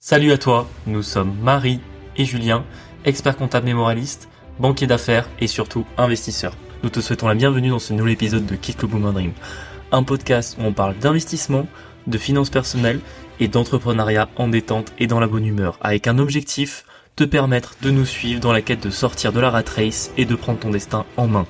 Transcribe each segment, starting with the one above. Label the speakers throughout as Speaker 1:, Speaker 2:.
Speaker 1: Salut à toi, nous sommes Marie et Julien, experts comptables et moralistes, banquiers d'affaires et surtout investisseurs. Nous te souhaitons la bienvenue dans ce nouvel épisode de Kick le Boomer Dream, un podcast où on parle d'investissement, de finances personnelles et d'entrepreneuriat en détente et dans la bonne humeur, avec un objectif, te permettre de nous suivre dans la quête de sortir de la rat race et de prendre ton destin en main.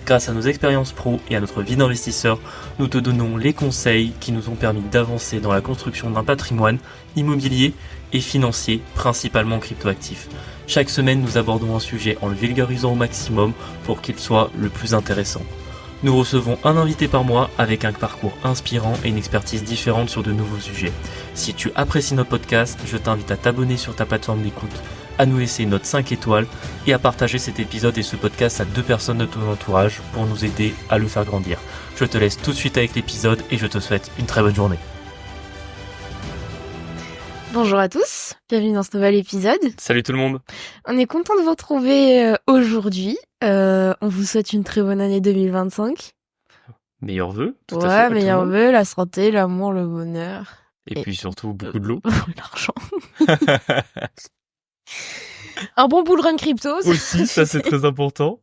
Speaker 1: Grâce à nos expériences pro et à notre vie d'investisseur, nous te donnons les conseils qui nous ont permis d'avancer dans la construction d'un patrimoine immobilier et financier, principalement cryptoactif. Chaque semaine, nous abordons un sujet en le vulgarisant au maximum pour qu'il soit le plus intéressant. Nous recevons un invité par mois avec un parcours inspirant et une expertise différente sur de nouveaux sujets. Si tu apprécies notre podcast, je t'invite à t'abonner sur ta plateforme d'écoute, à nous laisser une note 5 étoiles et à partager cet épisode et ce podcast à 2 personnes de ton entourage pour nous aider à le faire grandir. Je te laisse tout de suite avec l'épisode et je te souhaite une très bonne journée.
Speaker 2: Bonjour à tous, bienvenue dans ce nouvel épisode.
Speaker 1: Salut tout le monde.
Speaker 2: On est content de vous retrouver aujourd'hui. On vous souhaite une très bonne année 2025.
Speaker 1: Meilleurs vœux. Tout
Speaker 2: ouais,
Speaker 1: à fait,
Speaker 2: meilleurs vœux, la santé, l'amour, le bonheur.
Speaker 1: Et puis surtout beaucoup de l'eau.
Speaker 2: L'argent. Un bon bull run crypto.
Speaker 1: Aussi, ça c'est très important.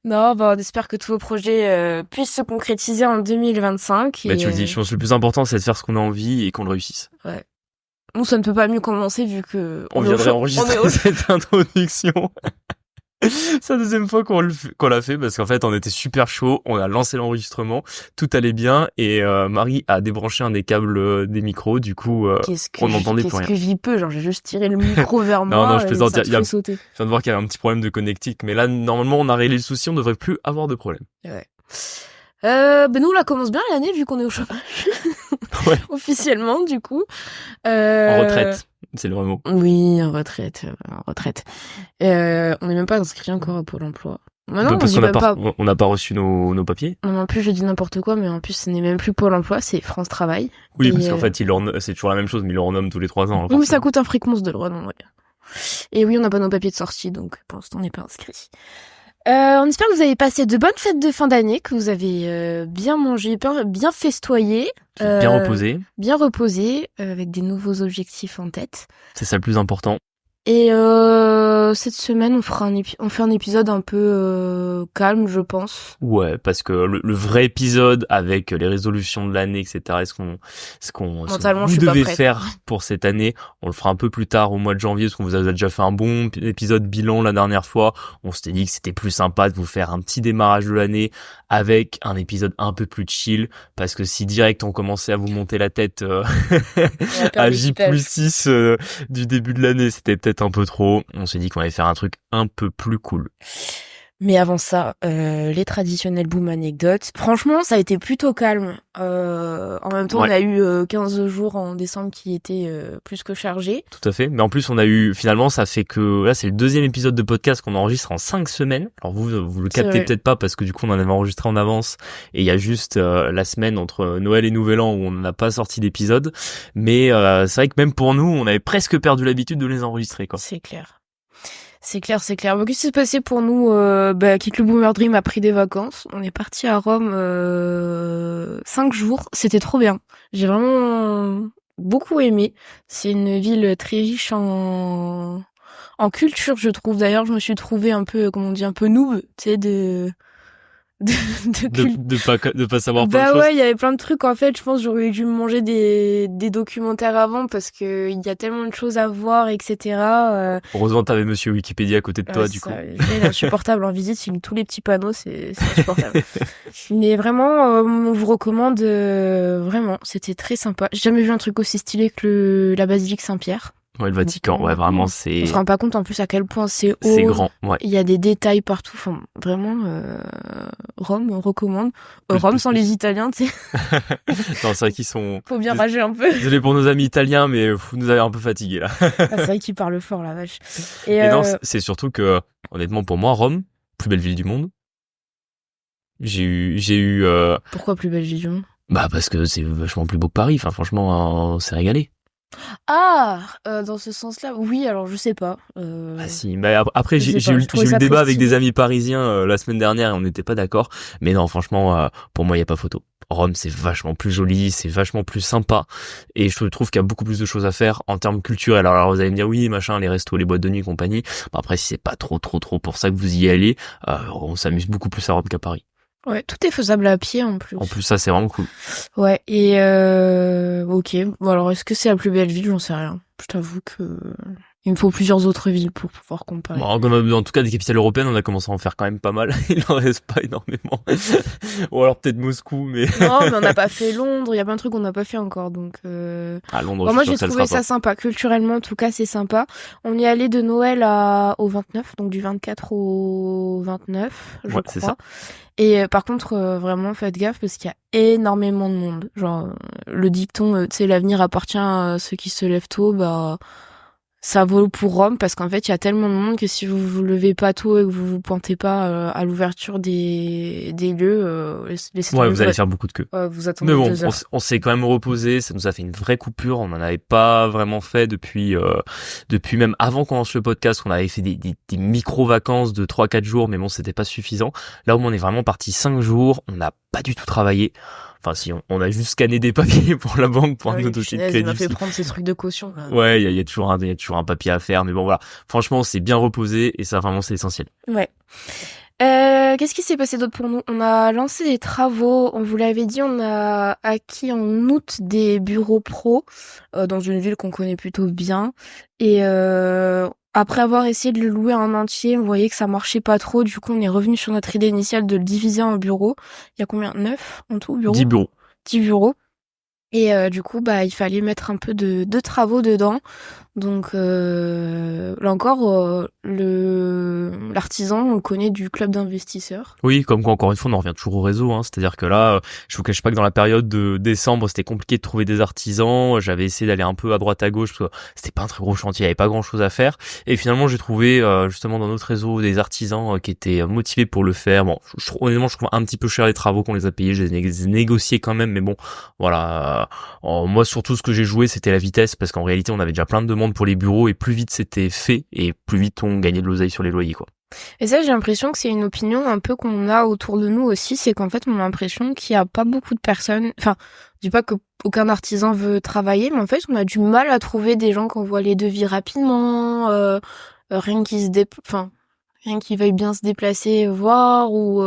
Speaker 2: Non, on espère que tous vos projets puissent se concrétiser en 2025.
Speaker 1: Bah, tu le dis, je pense que le plus important c'est de faire ce qu'on a envie et qu'on le réussisse.
Speaker 2: Ouais. Nous, ça ne peut pas mieux commencer vu que...
Speaker 1: On viendrait enregistrer cette introduction. C'est la deuxième fois qu'on l'a fait parce qu'en fait on était super chaud, on a lancé l'enregistrement, tout allait bien et Marie a débranché un des câbles des micros, du coup on n'entendait plus rien.
Speaker 2: Qu'est-ce que j'y peux, genre j'ai juste tiré le micro vers moi.
Speaker 1: Non, je plaisante,
Speaker 2: ça te fait sauter.
Speaker 1: Je viens de voir qu'il y avait un petit problème de connectique, mais là normalement on a réglé le souci, on devrait plus avoir de problème.
Speaker 2: Ouais. Nous, là, commence bien l'année, vu qu'on est au chômage.
Speaker 1: Ouais.
Speaker 2: Officiellement, du coup.
Speaker 1: En retraite, c'est le vrai mot.
Speaker 2: Oui, en retraite. On n'est même pas inscrit encore à Pôle emploi. Non,
Speaker 1: parce qu'on n'a pas reçu nos papiers.
Speaker 2: Non, en plus, je dis n'importe quoi, mais en plus, ce n'est même plus Pôle emploi, c'est France Travail.
Speaker 1: Oui, parce qu'en fait, c'est toujours la même chose, mais ils le renomment tous les 3 ans.
Speaker 2: Oui, ça coûte un fric monstre de le renommer. Et oui, on n'a pas nos papiers de sortie, donc pour l'instant, on n'est pas inscrit. On espère que vous avez passé de bonnes fêtes de fin d'année, que vous avez bien mangé, bien festoyé. Bien reposé, avec des nouveaux objectifs en tête.
Speaker 1: C'est ça le plus important.
Speaker 2: Et cette semaine, on fait un épisode un peu calme, je pense.
Speaker 1: Ouais, parce que le vrai épisode avec les résolutions de l'année, etc., ce qu'on vous devez faire pour cette année, on le fera un peu plus tard au mois de janvier, parce qu'on vous a déjà fait un bon épisode bilan la dernière fois. On s'était dit que c'était plus sympa de vous faire un petit démarrage de l'année avec un épisode un peu plus chill, parce que si direct on commençait à vous monter la tête à J+6 du début de l'année, c'était peut-être un peu trop. On s'est dit qu'on allait faire un truc un peu plus cool.
Speaker 2: Mais avant ça, les traditionnels boom anecdotes. Franchement, ça a été plutôt calme. En même temps, ouais. On a eu 15 jours en décembre qui étaient plus que chargés.
Speaker 1: Tout à fait. Mais en plus, on a eu, finalement, ça fait que, là, c'est le deuxième épisode de podcast qu'on enregistre en 5 semaines. Alors vous le captez peut-être pas parce que du coup, on en avait enregistré en avance. Et il y a juste la semaine entre Noël et Nouvel An où on n'a pas sorti d'épisode. Mais c'est vrai que même pour nous, on avait presque perdu l'habitude de les enregistrer, quoi.
Speaker 2: C'est clair. C'est clair. Qu'est-ce qui s'est passé pour nous? Kick le Boomer Dream a pris des vacances. On est parti à Rome 5 jours. C'était trop bien. J'ai vraiment beaucoup aimé. C'est une ville très riche en culture, je trouve. D'ailleurs, je me suis trouvée un peu, comment on dit, un peu noob, tu sais, de
Speaker 1: pas savoir plein de choses.
Speaker 2: Bah ouais, il y avait plein de trucs, en fait, je pense j'aurais dû manger des documentaires avant parce que il y a tellement de choses à voir, etc.
Speaker 1: Heureusement t'avais monsieur Wikipédia à côté de toi, du coup.
Speaker 2: C'est insupportable en visite, il lit tous les petits panneaux, c'est insupportable. Mais vraiment, on vous recommande, vraiment, c'était très sympa. J'ai jamais vu un truc aussi stylé que la basilique Saint-Pierre.
Speaker 1: Ouais, le Vatican, ouais, vraiment, c'est...
Speaker 2: On se rend pas compte en plus à quel point c'est haut.
Speaker 1: C'est grand, ouais.
Speaker 2: Il y a des détails partout, enfin, vraiment, Rome, on recommande. Rome sans les Italiens, tu sais.
Speaker 1: Non, c'est vrai qu'ils sont...
Speaker 2: Faut bien rager un peu.
Speaker 1: Désolé pour nos amis italiens, mais vous nous avez un peu fatigués, là.
Speaker 2: C'est vrai qu'ils parlent fort, la vache.
Speaker 1: Et non, c'est surtout que, honnêtement, pour moi, Rome, plus belle ville du monde. J'ai eu...
Speaker 2: Pourquoi plus belle ville du monde?
Speaker 1: Bah, parce que c'est vachement plus beau que Paris, enfin, franchement, on s'est régalé.
Speaker 2: Dans ce sens-là, oui, alors je sais pas.
Speaker 1: Ah si, mais après
Speaker 2: Je sais
Speaker 1: j'ai
Speaker 2: pas,
Speaker 1: eu
Speaker 2: j'ai trouvé
Speaker 1: le
Speaker 2: ça très
Speaker 1: débat avec des
Speaker 2: stylé.
Speaker 1: amis parisiens la semaine dernière et on n'était pas d'accord. Mais non, franchement, pour moi, il y a pas photo. Rome, c'est vachement plus joli, c'est vachement plus sympa, et je trouve qu'il y a beaucoup plus de choses à faire en termes culturels. Alors vous allez me dire oui, machin, les restos, les boîtes de nuit, et compagnie. Bah, après, si c'est pas trop pour ça que vous y allez, on s'amuse beaucoup plus à Rome qu'à Paris.
Speaker 2: Ouais, tout est faisable à pied en
Speaker 1: En
Speaker 2: plus.
Speaker 1: plus, ça c'est vraiment cool.
Speaker 2: Ouais, et ok. Bon, alors est-ce que c'est la plus belle ville? J'en sais rien. Je t'avoue que il me faut plusieurs autres villes pour pouvoir comparer.
Speaker 1: Bon, en tout cas, des capitales européennes, on a commencé à en faire quand même pas mal. Il en reste pas énormément. Ou alors peut-être Moscou, mais
Speaker 2: Non, mais on n'a pas fait Londres. Il y a plein de trucs qu'on n'a pas fait encore, donc.
Speaker 1: à Londres,
Speaker 2: Bon,
Speaker 1: je suis
Speaker 2: moi,
Speaker 1: sûr
Speaker 2: j'ai
Speaker 1: que ça le
Speaker 2: trouvé
Speaker 1: sera
Speaker 2: ça
Speaker 1: pas.
Speaker 2: sympa. Culturellement, en tout cas, c'est sympa. On y allait de Noël au 29, donc du 24 au 29, je
Speaker 1: Ouais, c'est ça.
Speaker 2: crois. Et par contre, vraiment, faites gaffe parce qu'il y a énormément de monde. Genre, le dicton, tu sais, l'avenir appartient à ceux qui se lèvent tôt, bah, ça vaut pour Rome parce qu'en fait, il y a tellement de monde que si vous vous levez pas tôt et que vous vous pointez pas à l'ouverture des lieux, laissez
Speaker 1: Ouais,
Speaker 2: tomber,
Speaker 1: vous allez faire beaucoup de queues.
Speaker 2: vous
Speaker 1: Mais
Speaker 2: attendez
Speaker 1: bon,
Speaker 2: 2 heures.
Speaker 1: on s'est quand même reposé, ça nous a fait une vraie coupure, on n'en avait pas vraiment fait depuis même avant qu'on lance le podcast, on avait fait des micro-vacances de 3-4 jours, mais bon, c'était pas suffisant. Là où on est vraiment parti 5 jours, on n'a pas du tout travaillé. Enfin si, on a juste scanné des papiers pour la banque, pour
Speaker 2: Ah
Speaker 1: un
Speaker 2: oui,
Speaker 1: autre dossier de
Speaker 2: punaise, il m'a
Speaker 1: crédit.
Speaker 2: fait prendre ces trucs de caution, là.
Speaker 1: Ouais, il y a toujours un papier à faire, mais bon voilà. Franchement, on s'est bien reposé et ça vraiment c'est essentiel.
Speaker 2: Ouais. Qu'est-ce qui s'est passé d'autre pour nous? On a lancé des travaux, on vous l'avait dit, on a acquis en août des bureaux pro dans une ville qu'on connaît plutôt bien. Et après avoir essayé de le louer en entier, on voyait que ça marchait pas trop. Du coup, on est revenu sur notre idée initiale de le diviser en bureaux. Il y a combien? 9 en tout,
Speaker 1: 10
Speaker 2: bureaux?
Speaker 1: bureaux.
Speaker 2: 10 bureaux. Et du coup, bah, il fallait mettre un peu de travaux dedans. Donc là encore, l'artisan, on le connaît du club d'investisseurs.
Speaker 1: Oui, comme quoi encore une fois on en revient toujours au réseau, hein. C'est-à-dire que là, je vous cache pas que dans la période de décembre, c'était compliqué de trouver des artisans. J'avais essayé d'aller un peu à droite à gauche parce que c'était pas un très gros chantier, il y avait pas grand-chose à faire. Et finalement, j'ai trouvé justement dans notre réseau des artisans qui étaient motivés pour le faire. Bon, honnêtement, je trouve un petit peu cher les travaux qu'on les a payés. Je les ai négociés quand même, mais bon, voilà. Moi, surtout ce que j'ai joué, c'était la vitesse parce qu'en réalité, on avait déjà plein de demandes pour les bureaux et plus vite c'était fait et plus vite on gagnait de l'oseille sur les loyers, quoi.
Speaker 2: Et ça, j'ai l'impression que c'est une opinion un peu qu'on a autour de nous aussi, c'est qu'en fait, on a l'impression qu'il y a pas beaucoup de personnes, enfin, je dis pas que aucun artisan veut travailler, mais en fait, on a du mal à trouver des gens qui envoient les devis rapidement, rien qui enfin, rien qui veuille bien se déplacer, voir, ou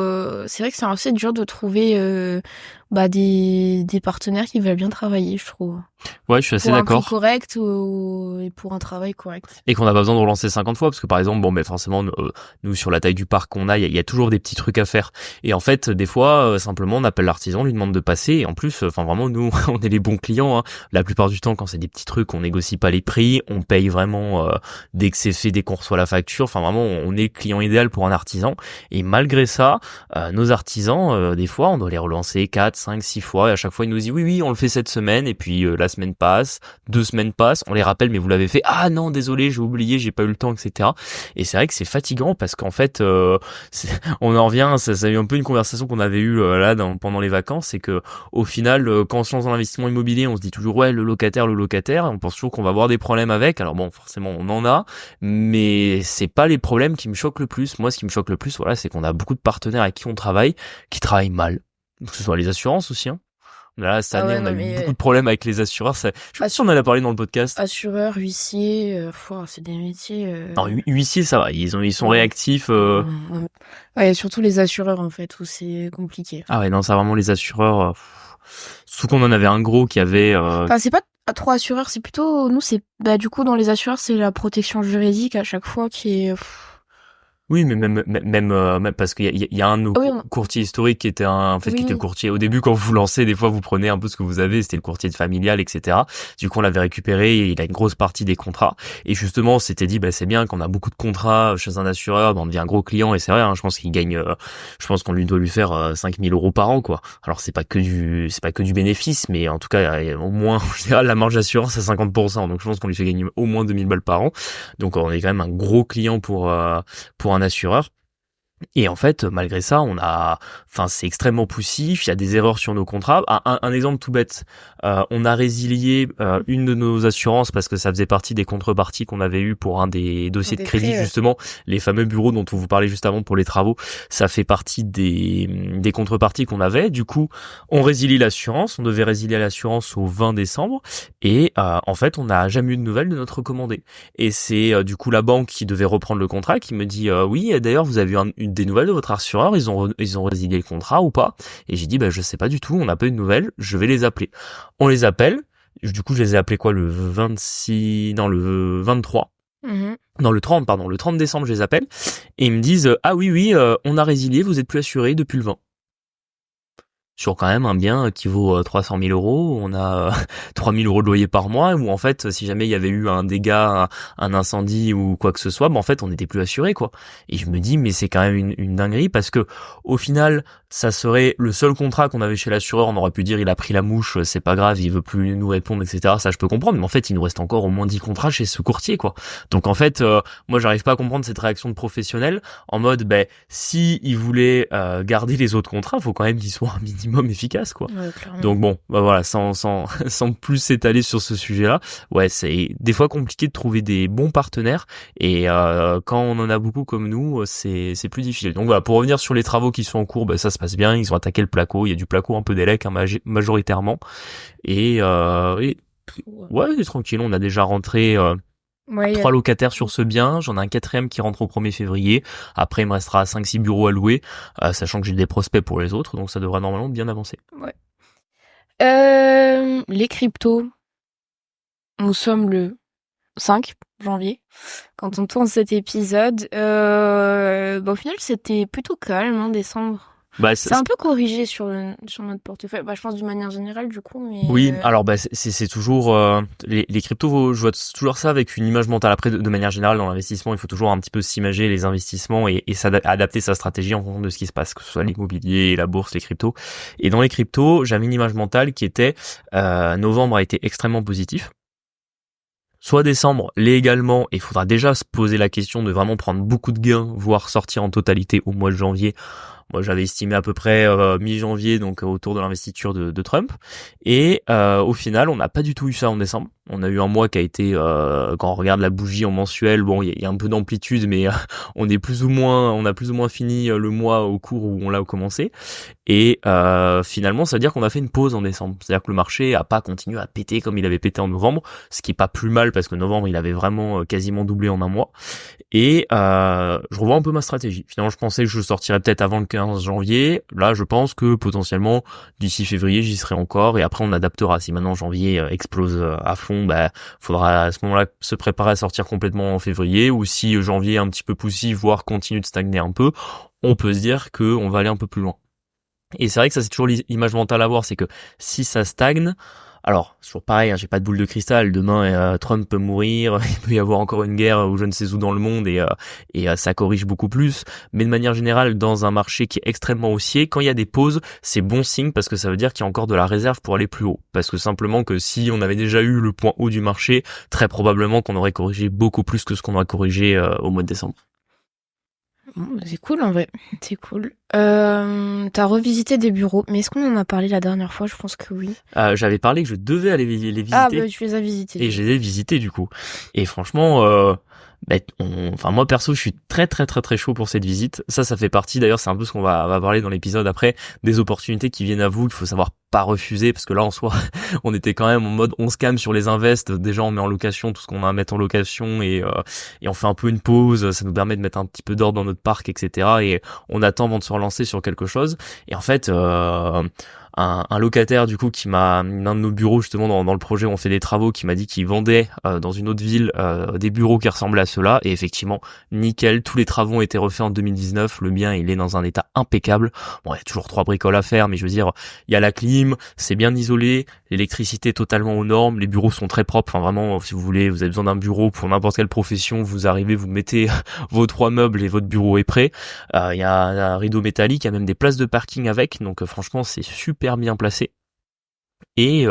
Speaker 2: c'est vrai que c'est assez dur de trouver des partenaires qui veulent bien travailler, je trouve.
Speaker 1: Ouais, je suis assez
Speaker 2: Pour un prix
Speaker 1: d'accord.
Speaker 2: correct et pour un travail correct.
Speaker 1: Et qu'on n'a pas besoin de relancer 50 fois parce que par exemple bon mais forcément nous sur la taille du parc qu'on a il y a toujours des petits trucs à faire et en fait des fois simplement on appelle l'artisan, on lui demande de passer et en plus enfin vraiment nous on est les bons clients, hein. La plupart du temps quand c'est des petits trucs on négocie pas les prix, on paye vraiment dès que c'est fait, dès qu'on reçoit la facture, enfin vraiment on est le client idéal pour un artisan et malgré ça nos artisans des fois on doit les relancer 4, 5, 6 fois et à chaque fois ils nous disent oui on le fait cette semaine et puis la semaine passe, 2 semaines passent, on les rappelle mais vous l'avez fait, ah non désolé j'ai oublié, j'ai pas eu le temps, etc. Et c'est vrai que c'est fatigant parce qu'en fait on en revient, ça a eu un peu une conversation qu'on avait eue là pendant les vacances, c'est que au final quand on se lance dans l'investissement immobilier on se dit toujours ouais le locataire, on pense toujours qu'on va avoir des problèmes avec, alors bon forcément on en a, mais c'est pas les problèmes qui me choquent le plus. Moi ce qui me choque le plus voilà c'est qu'on a beaucoup de partenaires avec qui on travaille qui travaillent mal, que ce soit les assurances aussi, hein. Là, cette
Speaker 2: Ah
Speaker 1: année,
Speaker 2: ouais,
Speaker 1: on a
Speaker 2: non,
Speaker 1: eu
Speaker 2: mais
Speaker 1: beaucoup de problèmes avec les assureurs. Je sais pas si on en a parlé dans le podcast.
Speaker 2: assureur, huissier, c'est des métiers.
Speaker 1: Alors, huissiers, ça va. Ils sont
Speaker 2: Ouais.
Speaker 1: réactifs.
Speaker 2: Ouais, surtout les assureurs en fait, où c'est compliqué.
Speaker 1: Ah ouais, non, ça vraiment les assureurs. Surtout qu'on en avait un gros qui avait.
Speaker 2: Enfin, c'est pas trop assureurs, c'est plutôt nous, c'est du coup dans les assureurs, c'est la protection juridique à chaque fois qui est.
Speaker 1: Oui, mais même parce qu'il y a un de nos
Speaker 2: Ah oui,
Speaker 1: courtiers historiques qui était qui était le courtier. Au début, quand vous vous lancez, des fois, vous prenez un peu ce que vous avez. C'était le courtier de familial, etc. Du coup, on l'avait récupéré et il a une grosse partie des contrats. Et justement, on s'était dit, c'est bien qu'on a beaucoup de contrats chez un assureur, on devient un gros client. Et c'est vrai, hein, je pense qu'il gagne, je pense qu'on doit lui faire 5 000 euros par an, quoi. Alors, c'est pas que du bénéfice, mais en tout cas, il y a au moins, en général, la marge d'assurance, c'est 50%. Donc, je pense qu'on lui fait gagner au moins 2 000 balles par an. Donc, on est quand même un gros client pour un assureur. Et en fait, malgré ça, c'est extrêmement poussif. Il y a des erreurs sur nos contrats. Un exemple tout bête, on a résilié une de nos assurances parce que ça faisait partie des contreparties qu'on avait eu pour un des dossiers de crédit, justement, les fameux bureaux dont on vous parlait juste avant pour les travaux. Ça fait partie des contreparties qu'on avait. Du coup, on résilie l'assurance. On devait résilier l'assurance au 20 décembre. Et en fait, on n'a jamais eu de nouvelles de notre recommandé. Et c'est du coup la banque qui devait reprendre le contrat qui me dit oui, d'ailleurs, vous avez eu des nouvelles de votre assureur, ils ont résilié le contrat ou pas? Et j'ai dit je sais pas du tout, on n'a pas eu de nouvelles, je vais les appeler. On les appelle. Du coup, je les ai appelés le 23. Non, le 30, pardon, le 30 décembre, je les appelle et ils me disent ah oui, on a résilié, vous êtes plus assuré depuis le 20. Sur quand même un bien qui vaut 300 000 euros, on a 3 000 euros de loyer par mois, où en fait, si jamais il y avait eu un dégât, un incendie ou quoi que ce soit, en fait, on n'était plus assuré, quoi. Et je me dis, mais c'est quand même une dinguerie, parce que au final, ça serait le seul contrat qu'on avait chez l'assureur, on aurait pu dire, il a pris la mouche, c'est pas grave, il veut plus nous répondre, etc. Ça, je peux comprendre, mais en fait, il nous reste encore au moins 10 contrats chez ce courtier, quoi. Donc en fait, moi, j'arrive pas à comprendre cette réaction de professionnel, en mode, si il voulait garder les autres contrats, faut quand même qu'ils soient un minimum efficace, quoi.
Speaker 2: Ouais,
Speaker 1: donc bon, voilà, sans plus s'étaler sur ce sujet-là, ouais, c'est des fois compliqué de trouver des bons partenaires et quand on en a beaucoup comme nous, c'est plus difficile. Donc voilà, pour revenir sur les travaux qui sont en cours, ça se passe bien, ils ont attaqué le placo, il y a du placo un peu d'élec majoritairement et ouais, c'est tranquille, on a déjà rentré 3 locataires sur ce bien, j'en ai un 4e qui rentre au 1er février, après il me restera 5-6 bureaux à louer, sachant que j'ai des prospects pour les autres, donc ça devrait normalement bien avancer.
Speaker 2: Ouais. Les cryptos, nous sommes le 5 janvier, quand on tourne cet épisode. Au final, c'était plutôt calme, décembre. C'est un peu corrigé sur notre portefeuille. Je pense d'une manière générale, du coup. Mais
Speaker 1: oui, alors c'est toujours les cryptos. Je vois toujours ça avec une image mentale. Après, de manière générale, dans l'investissement, il faut toujours un petit peu s'imager les investissements et adapter sa stratégie en fonction de ce qui se passe, que ce soit l'immobilier, la bourse, les cryptos. Et dans les cryptos, j'avais une image mentale qui était novembre a été extrêmement positif. Soit décembre, l'est également, et il faudra déjà se poser la question de vraiment prendre beaucoup de gains, voire sortir en totalité au mois de janvier. Moi, j'avais estimé à peu près mi-janvier, donc autour de l'investiture de Trump. Et au final, on n'a pas du tout eu ça en décembre. On a eu un mois qui a été, quand on regarde la bougie en mensuel, il y a un peu d'amplitude, mais on a plus ou moins fini le mois au cours où on l'a commencé. Et finalement, ça veut dire qu'on a fait une pause en décembre. C'est-à-dire que le marché a pas continué à péter comme il avait pété en novembre, ce qui est pas plus mal parce que novembre, il avait vraiment quasiment doublé en un mois. Et je revois un peu ma stratégie. Finalement, je pensais que je sortirais peut-être avant le 15 janvier. Là, je pense que potentiellement, d'ici février, j'y serai encore. Et après, on adaptera. Si maintenant janvier explose à fond, faudra à ce moment-là se préparer à sortir complètement en février. Ou si janvier est un petit peu poussif, voire continue de stagner un peu, on peut se dire qu'on va aller un peu plus loin. Et c'est vrai que ça, c'est toujours l'image mentale à avoir. C'est que si ça stagne, alors, c'est toujours pareil, j'ai pas de boule de cristal. Demain, Trump peut mourir, il peut y avoir encore une guerre ou je ne sais où dans le monde et ça corrige beaucoup plus. Mais de manière générale, dans un marché qui est extrêmement haussier, quand il y a des pauses, c'est bon signe parce que ça veut dire qu'il y a encore de la réserve pour aller plus haut. Parce que simplement que si on avait déjà eu le point haut du marché, très probablement qu'on aurait corrigé beaucoup plus que ce qu'on aurait corrigé au mois de décembre.
Speaker 2: C'est cool en vrai, c'est cool. T'as revisité des bureaux, mais est-ce qu'on en a parlé la dernière fois? Je pense que oui.
Speaker 1: J'avais parlé que je devais aller les visiter.
Speaker 2: Ah tu les as visités.
Speaker 1: Et je les ai visités du coup. Et franchement, moi perso, je suis très très très très chaud pour cette visite. Ça fait partie, d'ailleurs, c'est un peu ce qu'on va parler dans l'épisode après, des opportunités qui viennent à vous, qu'il faut savoir pas refuser, parce que là en soi, on était quand même en mode on se calme sur les invests. Déjà, on met en location tout ce qu'on a à mettre en location et on fait un peu une pause. Ça nous permet de mettre un petit peu d'ordre dans notre parc, etc. Et on attend avant de se relancer sur quelque chose. Et en fait, un locataire du coup qui m'a un de nos bureaux justement dans le projet où on fait des travaux, qui m'a dit qu'il vendait dans une autre ville des bureaux qui ressemblaient à ceux-là, et effectivement nickel, tous les travaux ont été refaits en 2019, le bien il est dans un état impeccable. Bon, il y a toujours 3 bricoles à faire, mais je veux dire, il y a la clim, c'est bien isolé, l'électricité totalement aux normes, les bureaux sont très propres. Enfin vraiment, si vous avez besoin d'un bureau pour n'importe quelle profession, vous arrivez, vous mettez vos 3 meubles et votre bureau est prêt. Il y a un rideau métallique, il y a même des places de parking avec, donc franchement c'est super bien placé. Et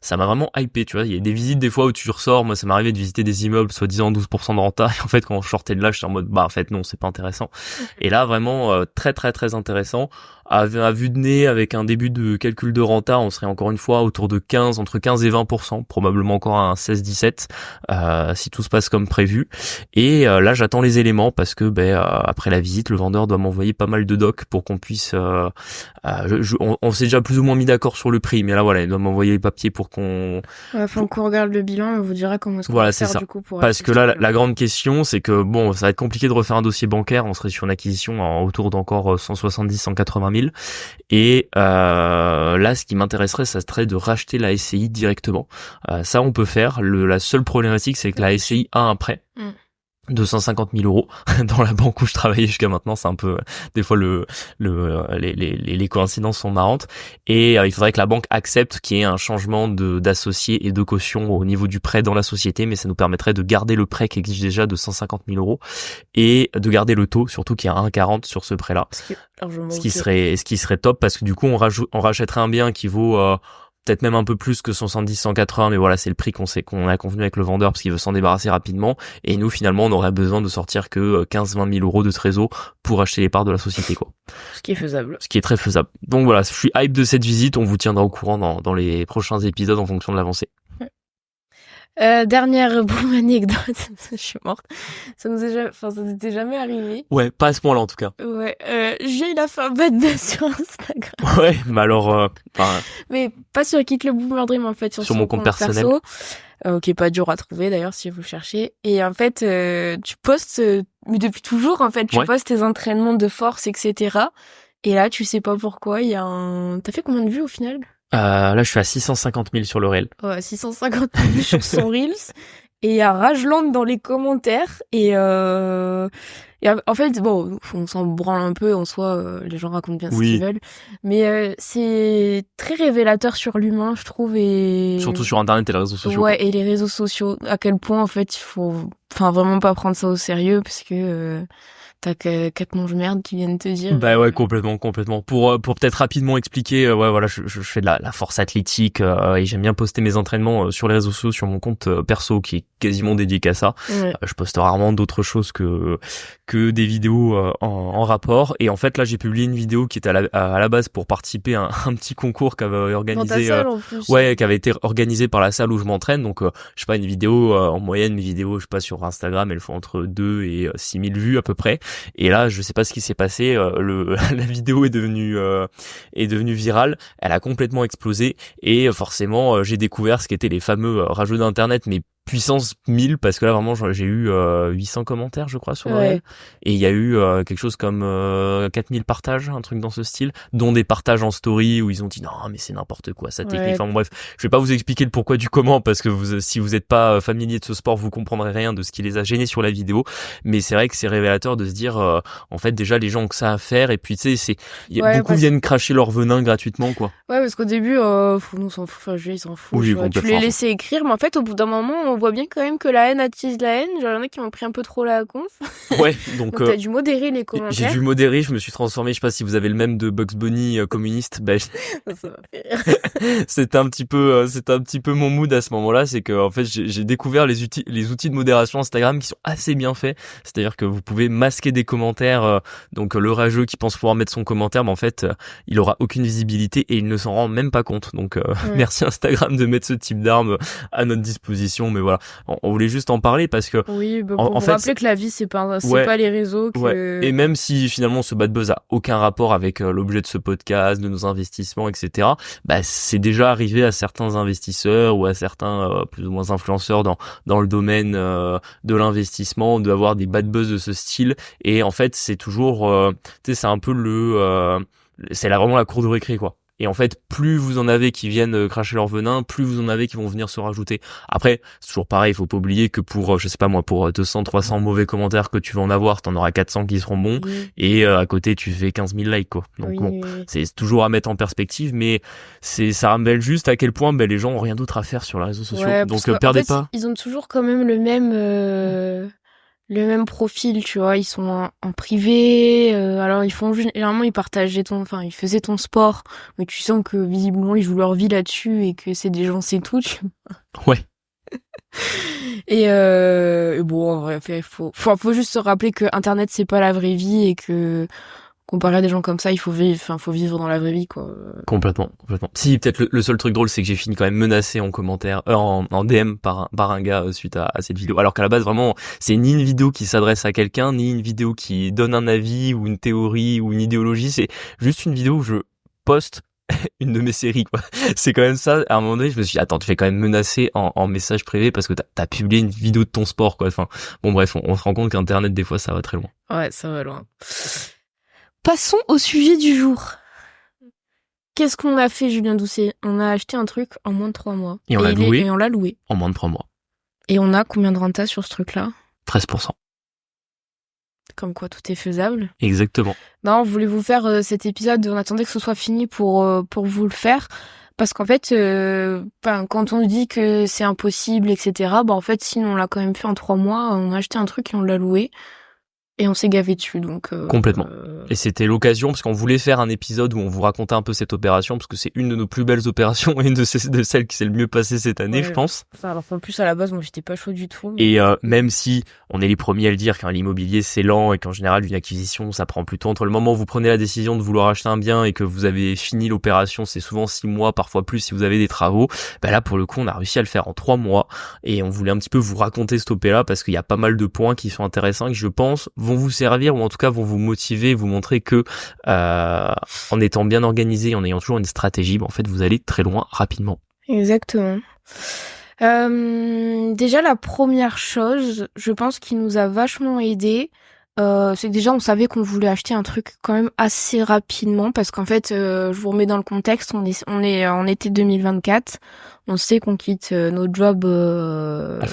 Speaker 1: ça m'a vraiment hypé, tu vois. Il y a des visites des fois où tu ressors, moi ça m'est arrivé de visiter des immeubles soi-disant 12% de renta, et en fait quand je sortais de là, j'étais en mode bah en fait non, c'est pas intéressant. Et là vraiment très très très intéressant. À vue de nez, avec un début de calcul de renta, on serait encore une fois autour de entre 15 et 20%, probablement encore un 16-17, si tout se passe comme prévu. Et là, j'attends les éléments parce que après la visite, le vendeur doit m'envoyer pas mal de docs pour qu'on puisse... on s'est déjà plus ou moins mis d'accord sur le prix, mais là voilà, il doit m'envoyer les papiers pour qu'on...
Speaker 2: Ouais, faut qu'on regarde le bilan et on vous dira comment est-ce qu'on
Speaker 1: Voilà,
Speaker 2: va
Speaker 1: c'est
Speaker 2: faire
Speaker 1: ça.
Speaker 2: du coup pour
Speaker 1: Parce que là, la grande question, c'est que bon, ça va être compliqué de refaire un dossier bancaire. On serait sur une acquisition autour d'encore 170-180 000. Et là, ce qui m'intéresserait, ça serait de racheter la SCI directement. Ça, on peut faire. La seule problématique, c'est que la SCI a un prêt. 250 000 euros dans la banque où je travaillais jusqu'à maintenant. C'est un peu des fois les coïncidences sont marrantes, et il faudrait que la banque accepte qu'il y ait un changement d'associé et de caution au niveau du prêt dans la société, mais ça nous permettrait de garder le prêt qui existe déjà de 150 000 euros et de garder le taux, surtout qu'il y a 1,40 sur ce prêt-là, ce qui serait top, parce que du coup on rachèterait un bien qui vaut peut-être même un peu plus que 170-180, mais voilà, c'est le prix qu'on a convenu avec le vendeur parce qu'il veut s'en débarrasser rapidement. Et nous, finalement, on aurait besoin de sortir que 15-20 000 euros de trésor pour acheter les parts de la société, quoi.
Speaker 2: Ce qui est faisable.
Speaker 1: Ce qui est très faisable. Donc voilà, je suis hype de cette visite. On vous tiendra au courant dans les prochains épisodes en fonction de l'avancée.
Speaker 2: Dernière bonne anecdote, je suis morte. Ça n'était jamais arrivé.
Speaker 1: Ouais, pas à ce point-là en tout cas.
Speaker 2: Ouais, j'ai eu la fin bête sur Instagram.
Speaker 1: Ouais, mais alors,
Speaker 2: mais pas sur Quitte le Boomer Dream en fait, sur
Speaker 1: mon compte personnel.
Speaker 2: Perso, qui est pas dur à trouver d'ailleurs si vous le cherchez. Et en fait, tu postes, mais depuis toujours en fait, tu postes tes entraînements de force, etc. Et là, tu sais pas pourquoi, il y a T'as fait combien de vues au final?
Speaker 1: Là, je suis à 650 000 sur le Reel.
Speaker 2: Ouais, 650 000 sur son Reels. Et il y a Rageland dans les commentaires. Et en fait, bon, on s'en branle un peu en soi. Les gens racontent bien ce qu'ils veulent. Mais c'est très révélateur sur l'humain, je trouve. Et
Speaker 1: surtout sur Internet et les réseaux sociaux.
Speaker 2: Ouais, et les réseaux sociaux. À quel point, en fait, il faut vraiment pas prendre ça au sérieux, parce que... T'as 4 mange-merde qui viennent te dire.
Speaker 1: Bah ouais, complètement. Pour peut-être rapidement expliquer, ouais, voilà, je fais de la force athlétique, et j'aime bien poster mes entraînements sur les réseaux sociaux, sur mon compte perso qui est quasiment dédié qu'à ça. Ouais. Je poste rarement d'autres choses que des vidéos en rapport. Et en fait, là, j'ai publié une vidéo qui était à la base pour participer à un petit concours qu'avait organisé,
Speaker 2: dans ta salle, en plus.
Speaker 1: Ouais, qui avait été organisé par la salle où je m'entraîne. Donc, je sais pas, une vidéo en moyenne, mes vidéos, je sais pas, sur Instagram, elles font entre 2 et 6 000 vues à peu près. Et là, je sais pas ce qui s'est passé. La vidéo est devenue virale. Elle a complètement explosé. Et forcément, j'ai découvert ce qu'étaient les fameux rageux d'internet, mais puissance 1000, parce que là vraiment j'ai eu 800 commentaires je crois sur le Reel, et il y a eu quelque chose comme 4000 partages, un truc dans ce style, dont des partages en story où ils ont dit non mais c'est n'importe quoi sa technique. Enfin bref, je vais pas vous expliquer le pourquoi du comment, parce que si vous êtes pas familier de ce sport, vous comprendrez rien de ce qui les a gênés sur la vidéo, mais c'est vrai que c'est révélateur de se dire en fait déjà les gens ont que ça à faire, et puis tu sais beaucoup viennent cracher leur venin gratuitement, quoi.
Speaker 2: Ouais, parce qu'au début nous s'en fout, enfin ils s'en foutent,
Speaker 1: oui,
Speaker 2: tu les laissais écrire, mais en fait au bout d'un moment on voit bien quand même que la haine attise la haine. Genre, il y en a qui m'ont pris un peu trop la conf.
Speaker 1: Ouais, donc
Speaker 2: t'as dû modérer les commentaires.
Speaker 1: J'ai dû modérer, je me suis transformé, je sais pas si vous avez le même de Bugs Bunny communiste.
Speaker 2: Ça m'a fait rire.
Speaker 1: C'était un petit peu mon mood à ce moment-là, c'est que en fait j'ai découvert les outils de modération Instagram qui sont assez bien faits. C'est-à-dire que vous pouvez masquer des commentaires, donc le rageux qui pense pouvoir mettre son commentaire, mais en fait il aura aucune visibilité et il ne s'en rend même pas compte. Donc merci Instagram de mettre ce type d'arme à notre disposition. Mais voilà, on voulait juste en parler parce que
Speaker 2: pour vous rappeler que la vie c'est pas les réseaux que...
Speaker 1: Ouais. Et même si finalement ce bad buzz a aucun rapport avec l'objet de ce podcast, de nos investissements, etc., bah c'est déjà arrivé à certains investisseurs ou à certains plus ou moins influenceurs dans le domaine de l'investissement d'avoir des bad buzz de ce style. Et en fait c'est toujours tu sais, c'est un peu c'est vraiment la cour de récré, quoi. Et en fait, plus vous en avez qui viennent cracher leur venin, plus vous en avez qui vont venir se rajouter. Après, c'est toujours pareil, il faut pas oublier que pour, je sais pas moi, pour 200, 300 mauvais commentaires que tu vas en avoir, t'en auras 400 qui seront bons. Et à côté, tu fais 15 000 likes, quoi. Donc c'est toujours à mettre en perspective, mais ça rappelle juste à quel point les gens ont rien d'autre à faire sur les réseaux sociaux. Donc perdez pas.
Speaker 2: Ils ont toujours quand même le même... le même profil, tu vois, ils sont en privé, alors généralement ils ils faisaient ton sport, mais tu sens que visiblement ils jouent leur vie là-dessus et que c'est des gens c'est tout.
Speaker 1: Ouais.
Speaker 2: Et bon, en vrai, faut juste se rappeler que Internet c'est pas la vraie vie et que comparé à des gens comme ça, faut vivre dans la vraie vie, quoi.
Speaker 1: Complètement. Si, peut-être le seul truc drôle, c'est que j'ai fini quand même menacé en commentaire, en DM par un gars suite à cette vidéo. Alors qu'à la base, vraiment, c'est ni une vidéo qui s'adresse à quelqu'un, ni une vidéo qui donne un avis ou une théorie ou une idéologie. C'est juste une vidéo où je poste une de mes séries, quoi. C'est quand même ça. À un moment donné, je me suis dit, attends, tu fais quand même menacer en message privé parce que t'as publié une vidéo de ton sport, quoi. Enfin, bon, bref, on se rend compte qu'Internet, des fois, ça va très loin.
Speaker 2: Ouais, ça va loin. Passons au sujet du jour. Qu'est-ce qu'on a fait, Julien Doucet? On a acheté un truc en moins de 3 mois.
Speaker 1: Et on l'a loué.
Speaker 2: Et on l'a loué.
Speaker 1: En moins de 3 mois.
Speaker 2: Et on a combien de renta sur ce truc-là?
Speaker 1: 13%.
Speaker 2: Comme quoi tout est faisable.
Speaker 1: Exactement.
Speaker 2: Non, on voulait vous faire cet épisode, on attendait que ce soit fini pour vous le faire. Parce qu'en fait, quand on dit que c'est impossible, etc., en fait, si on l'a quand même fait en 3 mois, on a acheté un truc et on l'a loué. Et on s'est gavé dessus, donc...
Speaker 1: Complètement. Et c'était l'occasion, parce qu'on voulait faire un épisode où on vous racontait un peu cette opération, parce que c'est une de nos plus belles opérations et une de celles qui s'est le mieux passée cette année, je pense.
Speaker 2: Enfin, alors en plus, à la base, moi, j'étais pas chaud du tout. Mais...
Speaker 1: Et même si on est les premiers à le dire, qu'un l'immobilier, c'est lent et qu'en général, une acquisition, ça prend plus de temps. Entre le moment où vous prenez la décision de vouloir acheter un bien et que vous avez fini l'opération, c'est souvent 6 mois, parfois plus si vous avez des travaux. Là, pour le coup, on a réussi à le faire en 3 mois. Et on voulait un petit peu vous raconter cette opé-là, parce qu'il y a pas mal de points qui sont intéressants et qui, je pense, vont vous servir, ou en tout cas vont vous motiver, vous montrer que en étant bien organisé, en ayant toujours une stratégie, en fait vous allez très loin rapidement.
Speaker 2: Exactement. Déjà la première chose, je pense qui nous a vachement aidé, c'est que déjà on savait qu'on voulait acheter un truc quand même assez rapidement, parce qu'en fait je vous remets dans le contexte, on est en été 2024, on sait qu'on quitte notre job
Speaker 1: à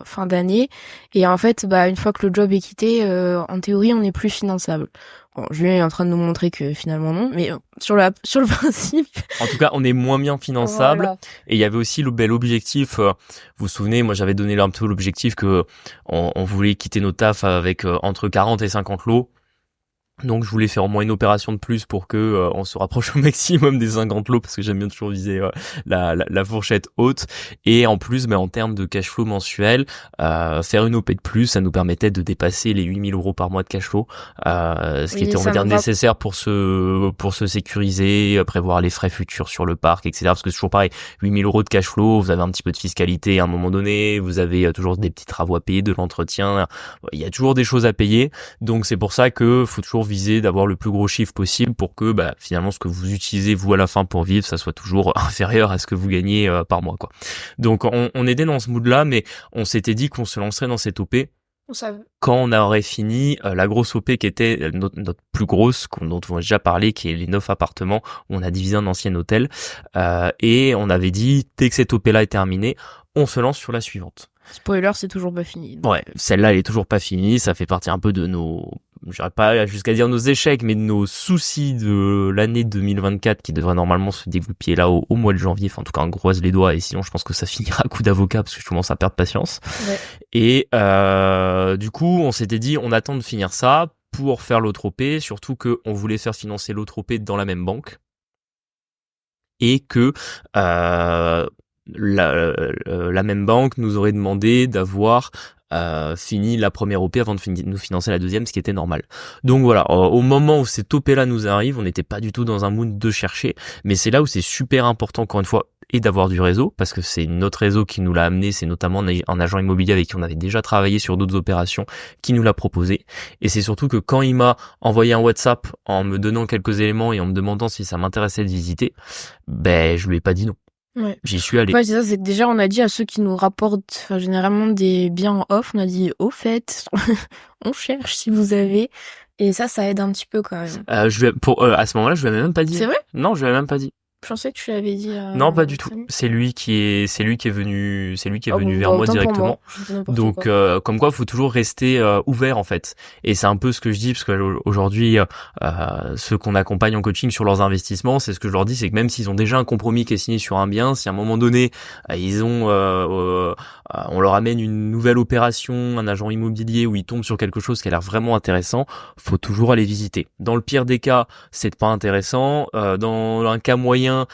Speaker 2: fin d'année, et en fait une fois que le job est quitté, en théorie on n'est plus finançable. Bon, Julien est en train de nous montrer que finalement non, mais sur le principe.
Speaker 1: En tout cas, on est moins bien finançable.
Speaker 2: Voilà.
Speaker 1: Et il y avait aussi le bel objectif. Vous vous souvenez, moi j'avais donné là un peu l'objectif que on voulait quitter nos tafs avec entre 40 et 50 lots. Donc je voulais faire au moins une opération de plus pour que on se rapproche au maximum des 50 lots, parce que j'aime bien toujours viser la fourchette haute. Et en plus, en termes de cash flow mensuel, faire une OP de plus, ça nous permettait de dépasser les 8 000 euros par mois de cash flow, ce qui était, on va dire, nécessaire pour se sécuriser, prévoir les frais futurs sur le parc, etc. Parce que c'est toujours pareil, 8 000 euros de cash flow, vous avez un petit peu de fiscalité à un moment donné, vous avez toujours des petits travaux à payer, de l'entretien, il y a toujours des choses à payer. Donc c'est pour ça que faut toujours viser d'avoir le plus gros chiffre possible pour que finalement ce que vous utilisez vous à la fin pour vivre, ça soit toujours inférieur à ce que vous gagnez par mois, quoi. Donc on était dans ce mood là, mais on s'était dit qu'on se lancerait dans cette OP quand on aurait fini la grosse OP qui était notre plus grosse, dont on a déjà parlé, qui est les 9 appartements où on a divisé un ancien hôtel, et on avait dit dès que cette OP là est terminée, on se lance sur la suivante.
Speaker 2: Spoiler, c'est toujours pas fini. Donc.
Speaker 1: Ouais, celle-là elle est toujours pas finie, ça fait partie un peu de nos, j'irais pas jusqu'à dire nos échecs, mais de nos soucis de l'année 2024 qui devrait normalement se dégoupiller là au mois de janvier. Enfin, en tout cas, on croise les doigts, et sinon je pense que ça finira à coup d'avocat parce que je commence à perdre patience. Ouais. Et du coup, on s'était dit, on attend de finir ça pour faire l'autre OP, surtout que on voulait faire financer l'autre OP dans la même banque, et que la même banque nous aurait demandé d'avoir fini la première OP avant de nous financer la deuxième, ce qui était normal. Donc voilà, au moment où cette OP là nous arrive, on n'était pas du tout dans un mood de chercher, mais c'est là où c'est super important, encore une fois, et d'avoir du réseau, parce que c'est notre réseau qui nous l'a amené, c'est notamment un agent immobilier avec qui on avait déjà travaillé sur d'autres opérations qui nous l'a proposé, et c'est surtout que quand il m'a envoyé un WhatsApp en me donnant quelques éléments et en me demandant si ça m'intéressait de visiter, je lui ai pas dit non.
Speaker 2: Ouais.
Speaker 1: J'y suis allé.
Speaker 2: Ouais, c'est ça, c'est que déjà on a dit à ceux qui nous rapportent généralement des biens en off, on a dit au fait, on cherche si vous avez, et ça aide un petit peu quand même.
Speaker 1: À ce moment-là, je lui avais même pas dit.
Speaker 2: C'est vrai?
Speaker 1: Non, je lui avais même pas dit.
Speaker 2: Je pensais que tu l'avais dit.
Speaker 1: Non, pas du tout. C'est lui qui est venu vers moi directement. Donc, comme quoi, faut toujours rester ouvert, en fait. Et c'est un peu ce que je dis, parce que aujourd'hui, ceux qu'on accompagne en coaching sur leurs investissements, c'est ce que je leur dis, c'est que même s'ils ont déjà un compromis qui est signé sur un bien, si à un moment donné, ils ont on leur amène une nouvelle opération, un agent immobilier où ils tombent sur quelque chose qui a l'air vraiment intéressant, faut toujours aller visiter. Dans le pire des cas, c'est pas intéressant. Dans un cas moyen,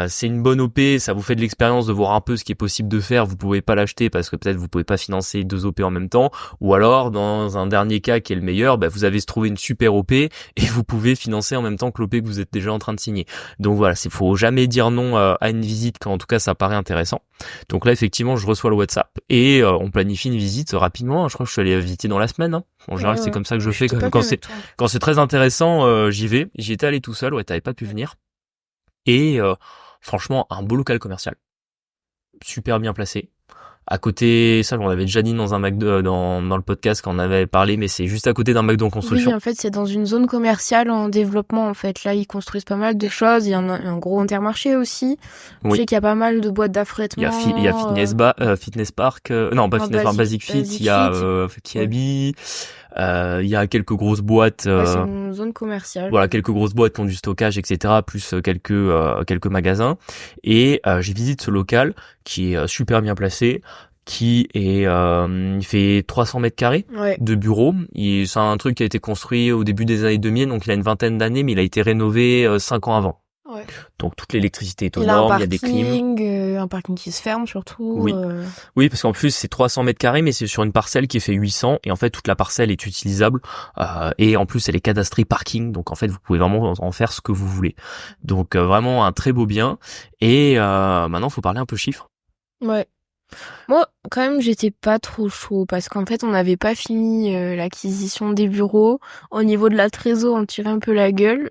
Speaker 1: c'est une bonne OP, ça vous fait de l'expérience de voir un peu ce qui est possible de faire. Vous pouvez pas l'acheter parce que peut-être vous pouvez pas financer 2 OP en même temps. Ou alors, dans un dernier cas qui est le meilleur, vous avez trouvé une super OP et vous pouvez financer en même temps que l'OP que vous êtes déjà en train de signer. Donc voilà, faut jamais dire non à une visite quand en tout cas ça paraît intéressant. Donc là, effectivement, je reçois le WhatsApp et on planifie une visite rapidement. Je crois que je suis allé visiter dans la semaine. En général, c'est comme ça que je fais. Quand c'est très intéressant, j'y vais. J'y étais allé tout seul. Ouais, t'avais pas pu venir. Et franchement, un beau local commercial, super bien placé. À côté, ça, on avait déjà dit dans un McDo, dans le podcast quand on avait parlé, mais c'est juste à côté d'un McDo en construction.
Speaker 2: Oui, en fait, c'est dans une zone commerciale en développement, en fait. Là, ils construisent pas mal de choses. Il y a un gros Intermarché aussi. Oui. Je sais qu'il y a pas mal de boîtes d'affrètement.
Speaker 1: Il y a Fitness Park, Fitness Park, Basic Fit, il y a Kiabi. Il y a quelques grosses boîtes.
Speaker 2: C'est une zone commerciale.
Speaker 1: Voilà, quelques grosses boîtes qui ont du stockage, etc. Plus quelques magasins. Et j'ai visité ce local qui est super bien placé, qui est il fait 300 mètres carrés de bureaux. C'est un truc qui a été construit au début des années 2000, donc il a une vingtaine d'années, mais il a été rénové 5 ans avant. Ouais. Donc toute l'électricité est aux normes, il y a des clims.
Speaker 2: Un parking qui se ferme surtout.
Speaker 1: Oui, parce qu'en plus c'est 300 mètres carrés, mais c'est sur une parcelle qui fait 800 et en fait toute la parcelle est utilisable et en plus elle est cadastrée parking, donc en fait vous pouvez vraiment en faire ce que vous voulez. Donc vraiment un très beau bien. Et maintenant faut parler un peu chiffres.
Speaker 2: Ouais. Moi, quand même, j'étais pas trop chaud parce qu'en fait, on n'avait pas fini l'acquisition des bureaux. Au niveau de la trésor, on tirait un peu la gueule.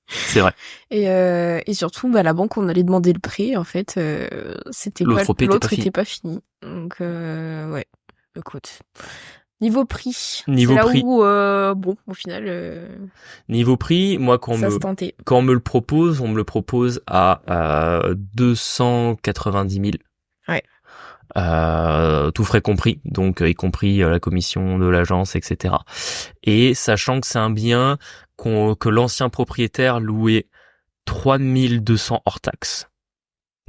Speaker 1: C'est vrai.
Speaker 2: Et surtout, la banque, on allait demander le prêt. En fait, l'autre était pas fini. Donc, ouais. Écoute. Niveau prix. C'est là où, au final.
Speaker 1: Niveau prix, moi, quand on me le propose, on me le propose à 290 000.
Speaker 2: Ouais.
Speaker 1: Tout frais compris, donc y compris la commission de l'agence, etc. Et sachant que c'est un bien que l'ancien propriétaire louait 3200 hors taxe.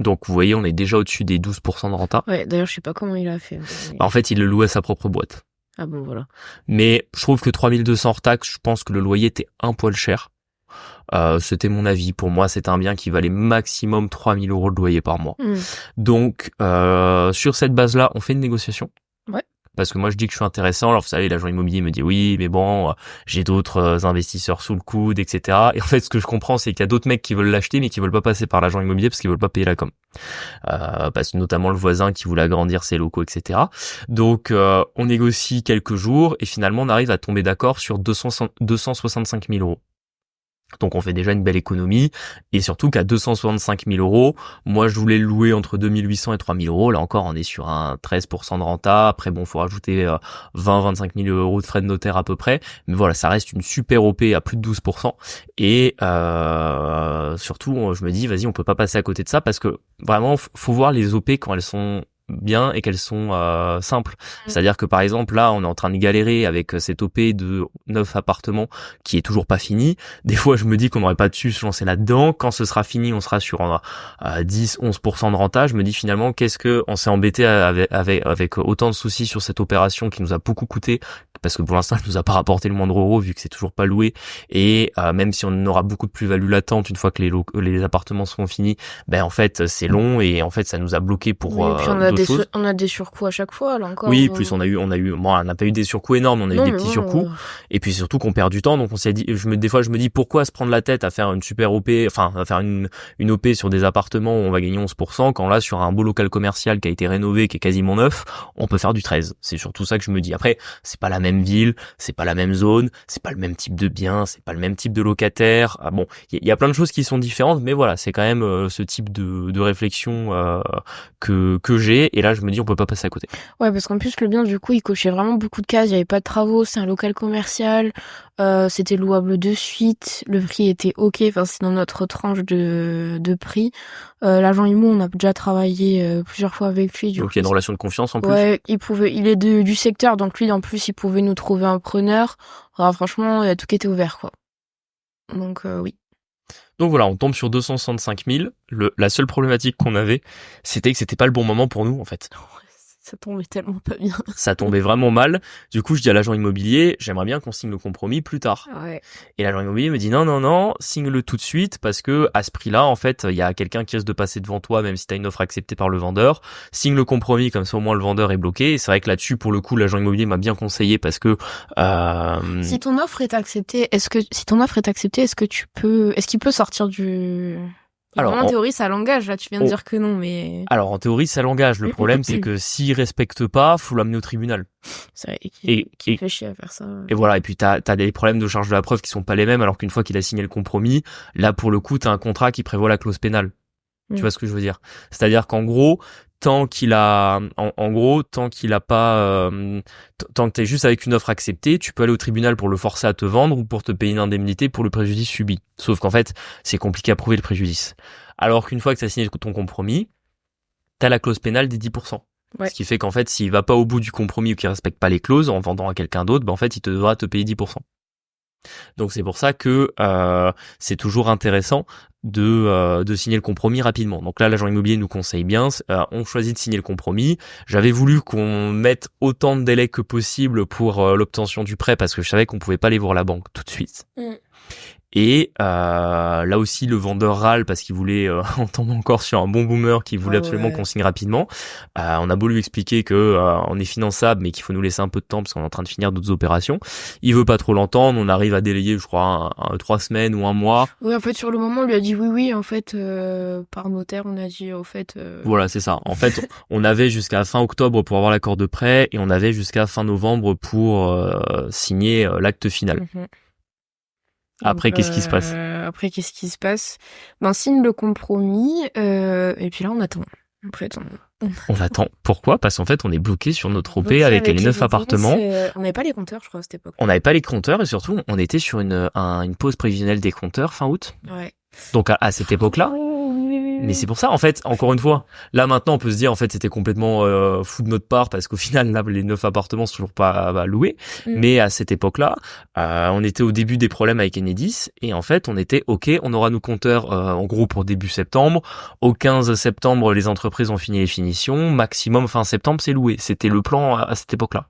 Speaker 1: Donc vous voyez, on est déjà au-dessus des 12% de renta.
Speaker 2: Ouais, d'ailleurs je sais pas comment il a fait.
Speaker 1: En fait, il le louait à sa propre boîte.
Speaker 2: Ah bon, voilà.
Speaker 1: Mais je trouve que 3200 hors taxe, je pense que le loyer était un poil cher. C'était mon avis. Pour moi, c'était un bien qui valait maximum 3000 € de loyer par mois. Donc, sur cette base-là, on fait une négociation.
Speaker 2: Ouais.
Speaker 1: Parce que moi, je dis que je suis intéressant. Alors, vous savez, l'agent immobilier me dit oui, mais bon, j'ai d'autres investisseurs sous le coude, etc. Et en fait, ce que je comprends, c'est qu'il y a d'autres mecs qui veulent l'acheter, mais qui veulent pas passer par l'agent immobilier parce qu'ils veulent pas payer la com. Parce que notamment le voisin qui voulait agrandir ses locaux, etc. Donc, on négocie quelques jours et finalement, on arrive à tomber d'accord sur 265 000 €. Donc on fait déjà une belle économie et surtout qu'à 265 000 €, moi je voulais le louer entre 2800 et 3000 €. Là encore on est sur un 13% de renta. Après bon, faut rajouter 20-25 000 € de frais de notaire à peu près. Mais voilà, ça reste une super OP à plus de 12%. Et surtout je me dis vas-y, on peut pas passer à côté de ça parce que vraiment faut voir les OP quand elles sont bien et qu'elles sont simples. C'est-à-dire que par exemple là on est en train de galérer avec cette OP de 9 appartements qui est toujours pas finie. Des fois je me dis qu'on n'aurait pas dû se lancer là-dedans. Quand ce sera fini on sera sur 10-11% de renta. Je me dis finalement qu'est-ce que on s'est embêté avec autant de soucis sur cette opération qui nous a beaucoup coûté parce que pour l'instant elle nous a pas rapporté le moindre euro vu que c'est toujours pas loué et même si on aura beaucoup de plus-value latente une fois que les appartements seront finis, en fait c'est long et en fait ça nous a bloqué pour
Speaker 2: on a des surcoûts à chaque fois, là encore.
Speaker 1: Oui, plus on n'a pas eu des surcoûts énormes, on a eu des petits surcoûts. Et puis surtout qu'on perd du temps, donc on s'est dit, des fois je me dis pourquoi se prendre la tête à faire une super OP, enfin, à faire une OP sur des appartements où on va gagner 11%, quand là, sur un beau local commercial qui a été rénové, qui est quasiment neuf, on peut faire du 13. C'est surtout ça que je me dis. Après, c'est pas la même ville, c'est pas la même zone, c'est pas le même type de bien, c'est pas le même type de locataire. Ah bon, il y a plein de choses qui sont différentes, mais voilà, c'est quand même ce type de réflexion que j'ai. Et là, je me dis, on peut pas passer à côté.
Speaker 2: Ouais, parce qu'en plus, le bien, du coup, il cochait vraiment beaucoup de cases. Il y avait pas de travaux, c'est un local commercial. C'était louable de suite. Le prix était ok. Enfin, c'est dans notre tranche de prix. L'agent IMO, on a déjà travaillé plusieurs fois avec lui.
Speaker 1: Donc, il y a une relation de confiance en plus.
Speaker 2: Ouais, il est du secteur. Donc, lui, en plus, il pouvait nous trouver un preneur. Alors, franchement, il y a tout qui était ouvert, quoi. Donc, oui.
Speaker 1: Donc voilà, on tombe sur 265 000. La seule problématique qu'on avait, c'était que c'était pas le bon moment pour nous, en fait.
Speaker 2: Ça tombait tellement pas bien.
Speaker 1: Ça tombait vraiment mal. Du coup, je dis à l'agent immobilier, j'aimerais bien qu'on signe le compromis plus tard.
Speaker 2: Ouais.
Speaker 1: Et l'agent immobilier me dit non, signe-le tout de suite parce que à ce prix-là, en fait, il y a quelqu'un qui risque de passer devant toi, même si t'as une offre acceptée par le vendeur. Signe le compromis, comme ça au moins le vendeur est bloqué. Et c'est vrai que là-dessus, pour le coup, l'agent immobilier m'a bien conseillé parce que
Speaker 2: Si ton offre est acceptée, est-ce qu'il peut sortir du...
Speaker 1: Alors,
Speaker 2: en théorie, ça l'engage. Là, tu viens de dire que non, mais...
Speaker 1: Alors, en théorie, ça l'engage. Le problème, c'est que s'il respecte pas, faut l'amener au tribunal.
Speaker 2: C'est vrai, qui fait chier à faire ça.
Speaker 1: Et voilà. Et puis, t'as des problèmes de charge de la preuve qui sont pas les mêmes, alors qu'une fois qu'il a signé le compromis, là, pour le coup, t'as un contrat qui prévoit la clause pénale. Tu vois ce que je veux dire? C'est-à-dire qu'en gros, tant que t'es juste avec une offre acceptée, tu peux aller au tribunal pour le forcer à te vendre ou pour te payer une indemnité pour le préjudice subi. Sauf qu'en fait, c'est compliqué à prouver le préjudice. Alors qu'une fois que tu as signé ton compromis, t'as la clause pénale des 10%. Ouais. Ce qui fait qu'en fait, s'il va pas au bout du compromis ou qu'il respecte pas les clauses en vendant à quelqu'un d'autre, en fait, il devra te payer 10%. Donc c'est pour ça que c'est toujours intéressant de signer le compromis rapidement. Donc là, l'agent immobilier nous conseille bien, on choisit de signer le compromis. J'avais voulu qu'on mette autant de délai que possible pour l'obtention du prêt parce que je savais qu'on pouvait pas aller voir la banque tout de suite. Et là aussi, le vendeur râle parce qu'il voulait, on tombe encore sur un bon boomer qui voulait absolument qu'on signe rapidement. On a beau lui expliquer que on est finançable, mais qu'il faut nous laisser un peu de temps parce qu'on est en train de finir d'autres opérations. Il veut pas trop l'entendre. On arrive à délayer, je crois, 3 semaines ou un mois.
Speaker 2: Oui, en fait, sur le moment, on lui a dit oui. En fait, par notaire, on a dit au fait.
Speaker 1: Voilà, c'est ça. En fait, on avait jusqu'à fin octobre pour avoir l'accord de prêt et on avait jusqu'à fin novembre pour signer l'acte final. Après, qu'est-ce qui se passe?
Speaker 2: On signe le compromis, et puis là, on attend. En fait,
Speaker 1: on attend. Pourquoi? Parce qu'en fait, on est bloqué sur notre OP avec les 9 appartements.
Speaker 2: On n'avait pas les compteurs, je crois, à cette époque.
Speaker 1: On n'avait pas les compteurs et surtout, on était sur une pause prévisionnelle des compteurs fin août.
Speaker 2: Ouais.
Speaker 1: Donc, à cette époque-là. Mais c'est pour ça, en fait, encore une fois, là maintenant on peut se dire en fait c'était complètement fou de notre part parce qu'au final là les 9 appartements sont toujours pas loués. Mais à cette époque-là, on était au début des problèmes avec Enedis et en fait on était ok, on aura nos compteurs en gros pour début septembre. Au 15 septembre les entreprises ont fini les finitions, maximum fin septembre c'est loué. C'était le plan à cette époque-là.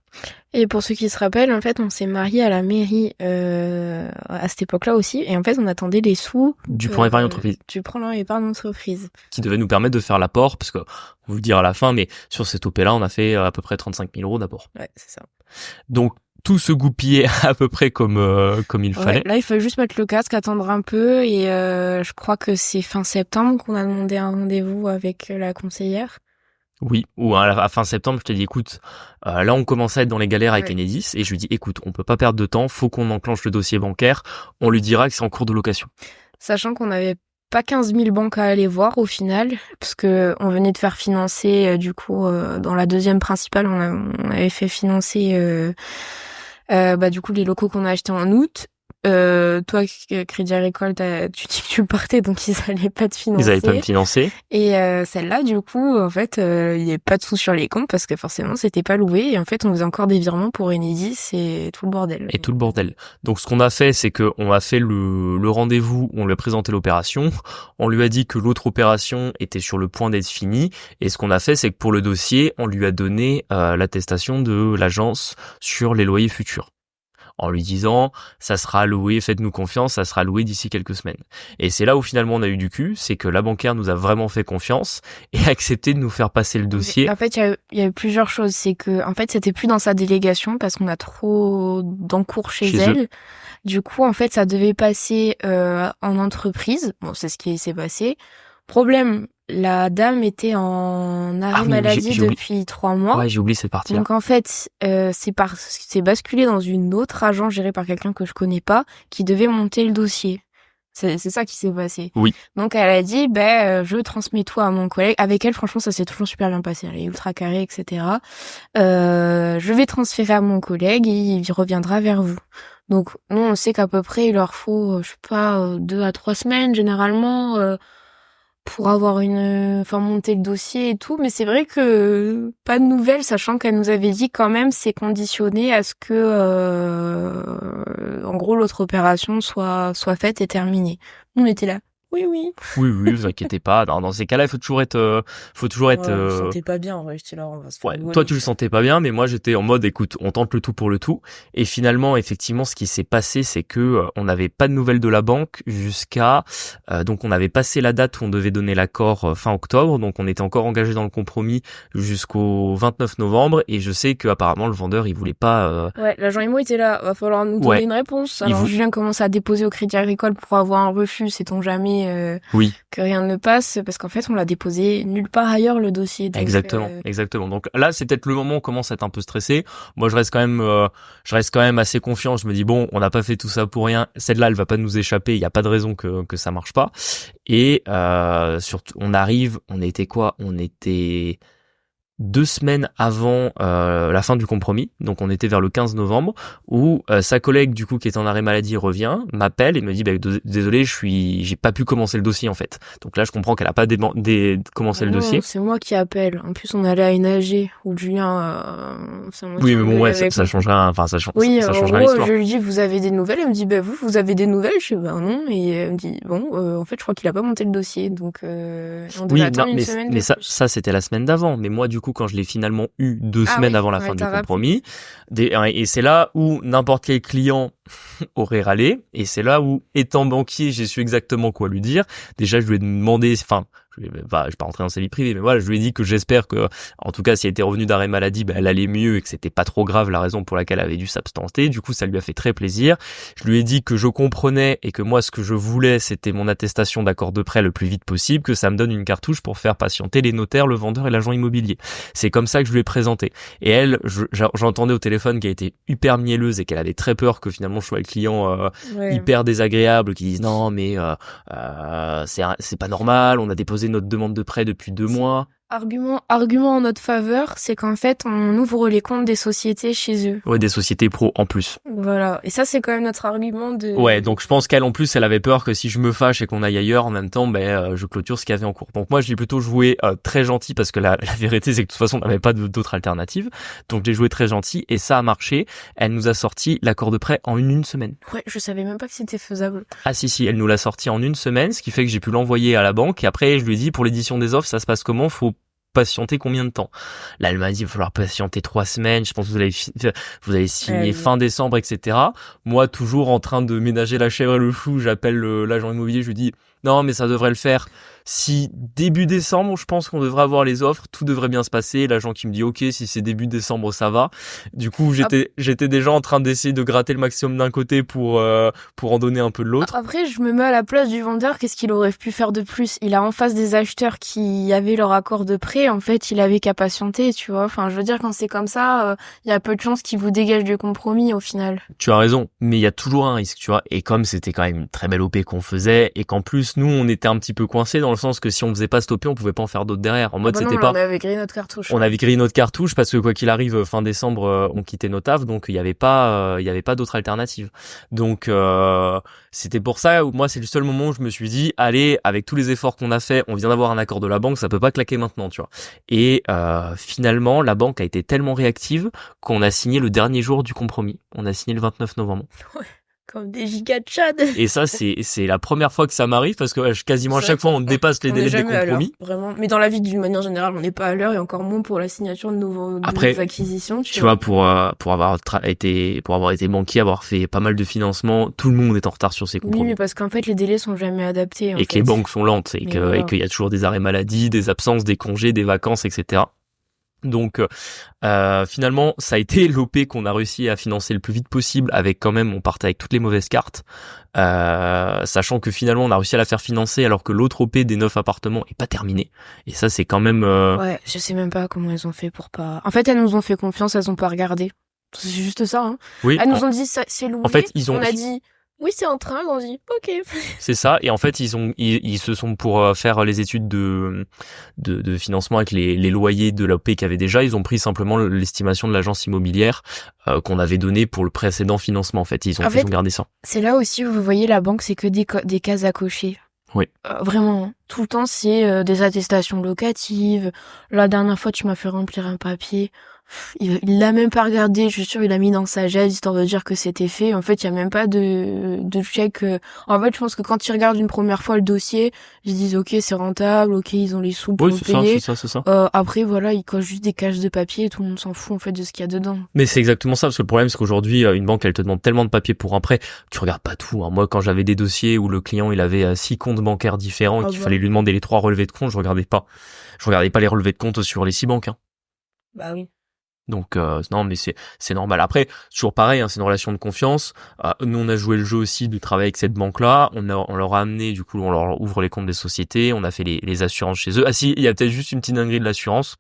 Speaker 2: Et pour ceux qui se rappellent, en fait, on s'est mariés à la mairie à cette époque-là aussi, et en fait, on attendait les sous
Speaker 1: du plan épargne entreprise.
Speaker 2: Du plan épargne entreprise.
Speaker 1: Qui devait nous permettre de faire l'apport, parce que on va vous le dire à la fin, mais sur cette OP-là, on a fait à peu près 35 000 € d'apport.
Speaker 2: Ouais, c'est ça.
Speaker 1: Donc tout se goupillait à peu près comme il fallait.
Speaker 2: Là, il fallait juste mettre le casque, attendre un peu, et je crois que c'est fin septembre qu'on a demandé un rendez-vous avec la conseillère.
Speaker 1: Oui, ou à fin septembre, je te dis, écoute, là on commence à être dans les galères avec Enedis, et je lui dis, écoute, on peut pas perdre de temps, faut qu'on enclenche le dossier bancaire, on lui dira que c'est en cours de location.
Speaker 2: Sachant qu'on n'avait pas 15 000 banques à aller voir au final, parce que on venait de faire financer, du coup, dans la deuxième principale, on avait fait financer, du coup, les locaux qu'on a achetés en août. Toi, Crédit Agricole, tu dis que tu partais, donc ils allaient pas te financer.
Speaker 1: Ils allaient pas me financer.
Speaker 2: Et celle-là, du coup, en fait, il y avait pas de sous sur les comptes parce que forcément, c'était pas loué. Et en fait, on faisait encore des virements pour Enedis et tout le bordel.
Speaker 1: Et tout le bordel. Donc, ce qu'on a fait, c'est que on a fait le rendez-vous, on lui a présenté l'opération, on lui a dit que l'autre opération était sur le point d'être finie. Et ce qu'on a fait, c'est que pour le dossier, on lui a donné l'attestation de l'agence sur les loyers futurs, en lui disant ça sera loué, faites-nous confiance, ça sera loué d'ici quelques semaines. Et c'est là où finalement on a eu du cul, c'est que la bancaire nous a vraiment fait confiance et a accepté de nous faire passer le dossier.
Speaker 2: En fait, il y a eu plusieurs choses, c'est que en fait, c'était plus dans sa délégation parce qu'on a trop d'encours chez elle. Eux. Du coup, en fait, ça devait passer en entreprise. Bon, c'est ce qui s'est passé. Problème, la dame était en arrêt maladie depuis 3 mois.
Speaker 1: Ouais, j'ai oublié cette partie-là.
Speaker 2: Donc en fait, c'est basculé dans une autre agence gérée par quelqu'un que je connais pas, qui devait monter le dossier. C'est ça qui s'est passé.
Speaker 1: Oui.
Speaker 2: Donc elle a dit, je transmets tout à mon collègue. Avec elle, franchement, ça s'est toujours super bien passé. Elle est ultra carrée, etc. Je vais transférer à mon collègue et il reviendra vers vous. Donc nous, on sait qu'à peu près, il leur faut, 2 à 3 semaines généralement. Pour avoir monter le dossier et tout, mais c'est vrai que pas de nouvelles, sachant qu'elle nous avait dit quand même c'est conditionné à ce que en gros l'autre opération soit faite et terminée. On était là. Oui.
Speaker 1: Oui, vous inquiétez pas. Dans ces cas-là, il faut toujours être.
Speaker 2: Ouais, je me sentais pas bien, en vrai. J'étais là, on va se faire rigoler.
Speaker 1: Toi, tu le sentais pas bien, mais moi, j'étais en mode, écoute, on tente le tout pour le tout. Et finalement, effectivement, ce qui s'est passé, c'est que on n'avait pas de nouvelles de la banque jusqu'à. Donc, on avait passé la date où on devait donner l'accord fin octobre. Donc, on était encore engagé dans le compromis jusqu'au 29 novembre. Et je sais que apparemment, le vendeur, il voulait pas.
Speaker 2: Ouais, l'agent IMO était là. Va falloir nous donner une réponse. Alors, Julien commence à déposer au Crédit Agricole pour avoir un refus. Sait-on jamais que rien ne passe, parce qu'en fait, on l'a déposé nulle part ailleurs le dossier. Donc,
Speaker 1: Exactement. Donc là, c'est peut-être le moment où on commence à être un peu stressé. Moi, je reste quand même assez confiant. Je me dis bon, on n'a pas fait tout ça pour rien. Celle-là, elle va pas nous échapper. Il y a pas de raison que ça marche pas. Et surtout, on était 2 semaines avant la fin du compromis, donc on était vers le 15 novembre, où sa collègue du coup qui est en arrêt maladie revient, m'appelle et me dit désolé, j'ai pas pu commencer le dossier en fait. Donc là je comprends qu'elle a pas commencé le dossier.
Speaker 2: C'est moi qui appelle. En plus on allait à une AG où Julien.
Speaker 1: Oui mais bon ouais ça change rien. Enfin ça change rien l'histoire.
Speaker 2: Je lui dis vous avez des nouvelles, elle me dit vous avez des nouvelles, je dis non, et elle me dit en fait je crois qu'il a pas monté le dossier, donc on devait attendre une semaine.
Speaker 1: Mais ça c'était la semaine d'avant, mais moi du coup quand je l'ai finalement eu 2 semaines avant la fin du compromis, et c'est là où n'importe quel client aurait râlé, et c'est là où, étant banquier, j'ai su exactement quoi lui dire. Déjà, je lui ai demandé, je vais pas rentrer dans sa vie privée, mais voilà, je lui ai dit que j'espère que, en tout cas, si elle était revenue d'arrêt maladie, elle allait mieux et que c'était pas trop grave la raison pour laquelle elle avait dû s'absenter. Du coup, ça lui a fait très plaisir. Je lui ai dit que je comprenais et que moi, ce que je voulais, c'était mon attestation d'accord de prêt le plus vite possible, que ça me donne une cartouche pour faire patienter les notaires, le vendeur et l'agent immobilier. C'est comme ça que je lui ai présenté. Et elle, j'entendais au téléphone qu'elle était hyper mielleuse et qu'elle avait très peur que finalement je sois le client hyper désagréable qui dise non mais c'est pas normal, on a déposé notre demande de prêt depuis 2 mois.
Speaker 2: Argument en notre faveur, c'est qu'en fait, on ouvre les comptes des sociétés chez eux.
Speaker 1: Ouais, des sociétés pro en plus.
Speaker 2: Voilà. Et ça, c'est quand même notre argument de...
Speaker 1: Ouais, donc je pense qu'elle, en plus, elle avait peur que si je me fâche et qu'on aille ailleurs, en même temps, je clôture ce qu'il y avait en cours. Donc moi, je l'ai plutôt joué très gentil parce que la vérité, c'est que de toute façon, on n'avait pas d'autres alternatives. Donc j'ai joué très gentil et ça a marché. Elle nous a sorti l'accord de prêt en une semaine.
Speaker 2: Ouais, je savais même pas que c'était faisable.
Speaker 1: Ah si, elle nous l'a sorti en 1 semaine, ce qui fait que j'ai pu l'envoyer à la banque. Et après, je lui ai dit, pour l'édition des offres, ça se passe comment? Faut patienter combien de temps? Là, elle m'a dit, il va falloir patienter 3 semaines. Je pense que vous allez signer fin décembre, etc. Moi, toujours en train de ménager la chèvre et le chou, j'appelle l'agent immobilier, je lui dis, non, mais ça devrait le faire. Si début décembre, je pense qu'on devrait avoir les offres, tout devrait bien se passer. L'agent qui me dit ok, si c'est début décembre, ça va. Du coup, j'étais déjà en train d'essayer de gratter le maximum d'un côté pour en donner un peu de l'autre.
Speaker 2: Après, je me mets à la place du vendeur. Qu'est-ce qu'il aurait pu faire de plus? Il a en face des acheteurs qui avaient leur accord de prêt. En fait, il avait qu'à patienter, tu vois. Enfin, je veux dire, quand c'est comme ça, il y a peu de chances qu'il vous dégage du compromis au final.
Speaker 1: Tu as raison, mais il y a toujours un risque, tu vois. Et comme c'était quand même une très belle OP qu'on faisait, et qu'en plus nous, on était un petit peu coincés dans le sens que si on faisait pas stopper, on pouvait pas en faire d'autres derrière. En mode, c'était pas.
Speaker 2: On avait grillé notre cartouche.
Speaker 1: On avait grillé notre cartouche parce que quoi qu'il arrive, fin décembre, on quittait nos tafs, donc il y avait pas d'autres alternatives. Donc c'était pour ça où moi c'est le seul moment où je me suis dit, allez, avec tous les efforts qu'on a fait, on vient d'avoir un accord de la banque, ça peut pas claquer maintenant, tu vois. Et finalement, la banque a été tellement réactive qu'on a signé le dernier jour du compromis. On a signé le 29 novembre.
Speaker 2: Ouais. Comme des gigas de Tchad.
Speaker 1: Et ça, c'est la première fois que ça m'arrive parce que quasiment à chaque fois, on dépasse les délais des compromis.
Speaker 2: Vraiment. Mais dans la vie, d'une manière générale, on n'est pas à l'heure et encore moins pour la signature de nouvelles acquisitions.
Speaker 1: Tu vois, pour avoir été banquier, avoir fait pas mal de financements, tout le monde est en retard sur ses compromis.
Speaker 2: Oui, mais parce qu'en fait, les délais sont jamais adaptés.
Speaker 1: Et que les banques sont lentes et qu'il y a toujours des arrêts maladie, des absences, des congés, des vacances, etc. Donc finalement ça a été l'OP qu'on a réussi à financer le plus vite possible avec quand même on partait avec toutes les mauvaises cartes sachant que finalement on a réussi à la faire financer alors que l'autre OP des 9 appartements est pas terminée et ça c'est quand même
Speaker 2: ouais je sais même pas comment elles ont fait pour pas en fait elles nous ont fait confiance, elles ont pas regardé, c'est juste ça hein.
Speaker 1: Oui,
Speaker 2: elles nous ont dit ça c'est loué,
Speaker 1: en fait
Speaker 2: on a dit oui, c'est en train, on dit ok.
Speaker 1: C'est ça, et en fait ils se sont pour faire les études de financement avec les loyers de l'OP qu'il y avait déjà, ils ont pris simplement l'estimation de l'agence immobilière qu'on avait donnée pour le précédent financement en fait, ils ont gardé ça.
Speaker 2: C'est là aussi où vous voyez la banque, c'est que des cases à cocher.
Speaker 1: Oui.
Speaker 2: Vraiment, tout le temps c'est des attestations locatives. La dernière fois tu m'as fait remplir un papier. Il l'a même pas regardé, je suis sûre il l'a mis dans sa geste histoire de dire que c'était fait. En fait, il y a même pas de check. En fait, je pense que quand ils regardent une première fois le dossier, ils se disent OK, c'est rentable, OK, ils ont les sous pour
Speaker 1: Oui,
Speaker 2: nous
Speaker 1: c'est ça,
Speaker 2: payer.
Speaker 1: c'est ça.
Speaker 2: Après, voilà, ils cochent juste des cases de papier et tout le monde s'en fout en fait de ce qu'il y a dedans.
Speaker 1: Mais c'est exactement ça, parce que le problème, c'est qu'aujourd'hui, une banque, elle te demande tellement de papiers pour un prêt, tu regardes pas tout. Hein. Moi, quand j'avais des dossiers où le client, il avait 6 comptes bancaires différents et qu'il fallait lui demander les 3 relevés de compte, je regardais pas les relevés de compte sur les 6 banques. Hein.
Speaker 2: Bah oui.
Speaker 1: Donc non, mais c'est normal. Après, toujours pareil, hein, c'est une relation de confiance. Nous, on a joué le jeu aussi de travailler avec cette banque-là. On leur a amené, du coup, on leur ouvre les comptes des sociétés. On a fait les assurances chez eux. Ah si, il y a peut-être juste une petite dinguerie de l'assurance.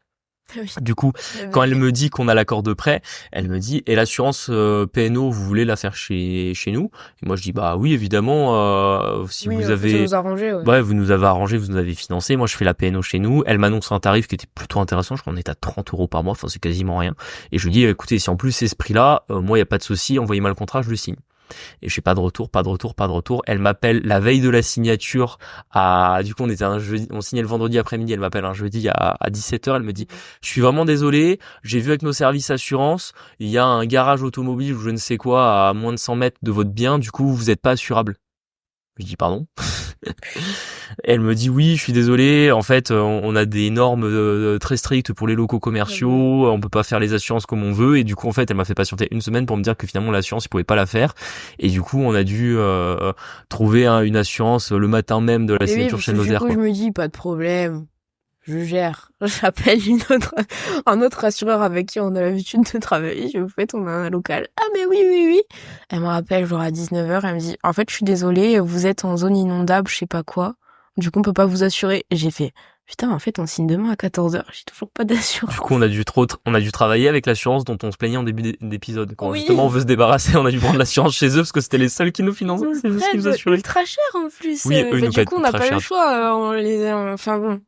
Speaker 2: Oui.
Speaker 1: Du coup, quand elle me dit qu'on a l'accord de prêt, elle me dit et l'assurance PNO, vous voulez la faire chez nous? Et moi je dis bah oui évidemment si
Speaker 2: oui,
Speaker 1: vous avez
Speaker 2: nous arranger, ouais.
Speaker 1: Ouais, vous nous avez arrangé, vous nous avez financé. Moi je fais la PNO chez nous. Elle m'annonce un tarif qui était plutôt intéressant. Je crois qu'on est à 30 € par mois. Enfin c'est quasiment rien. Et je lui dis écoutez si en plus c'est ce prix-là, moi il y a pas de souci, envoyez-moi le contrat, je le signe. Et je fais pas de retour. Elle m'appelle la veille de la signature du coup, on était un jeudi, on signait le vendredi après-midi, elle m'appelle un jeudi à 17h, elle me dit, je suis vraiment désolé, j'ai vu avec nos services assurance, il y a un garage automobile ou je ne sais quoi à moins de 100 mètres de votre bien, du coup, vous êtes pas assurable. Je dis pardon. Elle me dit oui, je suis désolé. En fait, on a des normes très strictes pour les locaux commerciaux. On peut pas faire les assurances comme on veut. Et du coup, en fait, elle m'a fait patienter une semaine pour me dire que finalement l'assurance, ils pouvaient pas la faire. Et du coup, on a dû trouver une assurance le matin même de la signature chez le notaire.
Speaker 2: Du coup, je me dis pas de problème. Je gère. J'appelle un autre assureur avec qui on a l'habitude de travailler. Je vous fais, on a un local. Ah, mais oui. Elle me rappelle, genre à 19h, elle me dit, en fait, je suis désolée, vous êtes en zone inondable, je sais pas quoi. Du coup, on peut pas vous assurer. Et j'ai fait, putain, en fait, on signe demain à 14h. J'ai toujours pas d'assurance.
Speaker 1: Du coup, on a dû travailler avec l'assurance dont on se plaignait en début d'épisode. Quand justement on veut se débarrasser, on a dû prendre l'assurance chez eux parce que c'était les seuls qui nous finançaient. C'est juste qu'ils nous assuraient.
Speaker 2: Ultra cher en plus.
Speaker 1: Oui, eux,
Speaker 2: du coup, on n'a pas eu le choix. Enfin bon.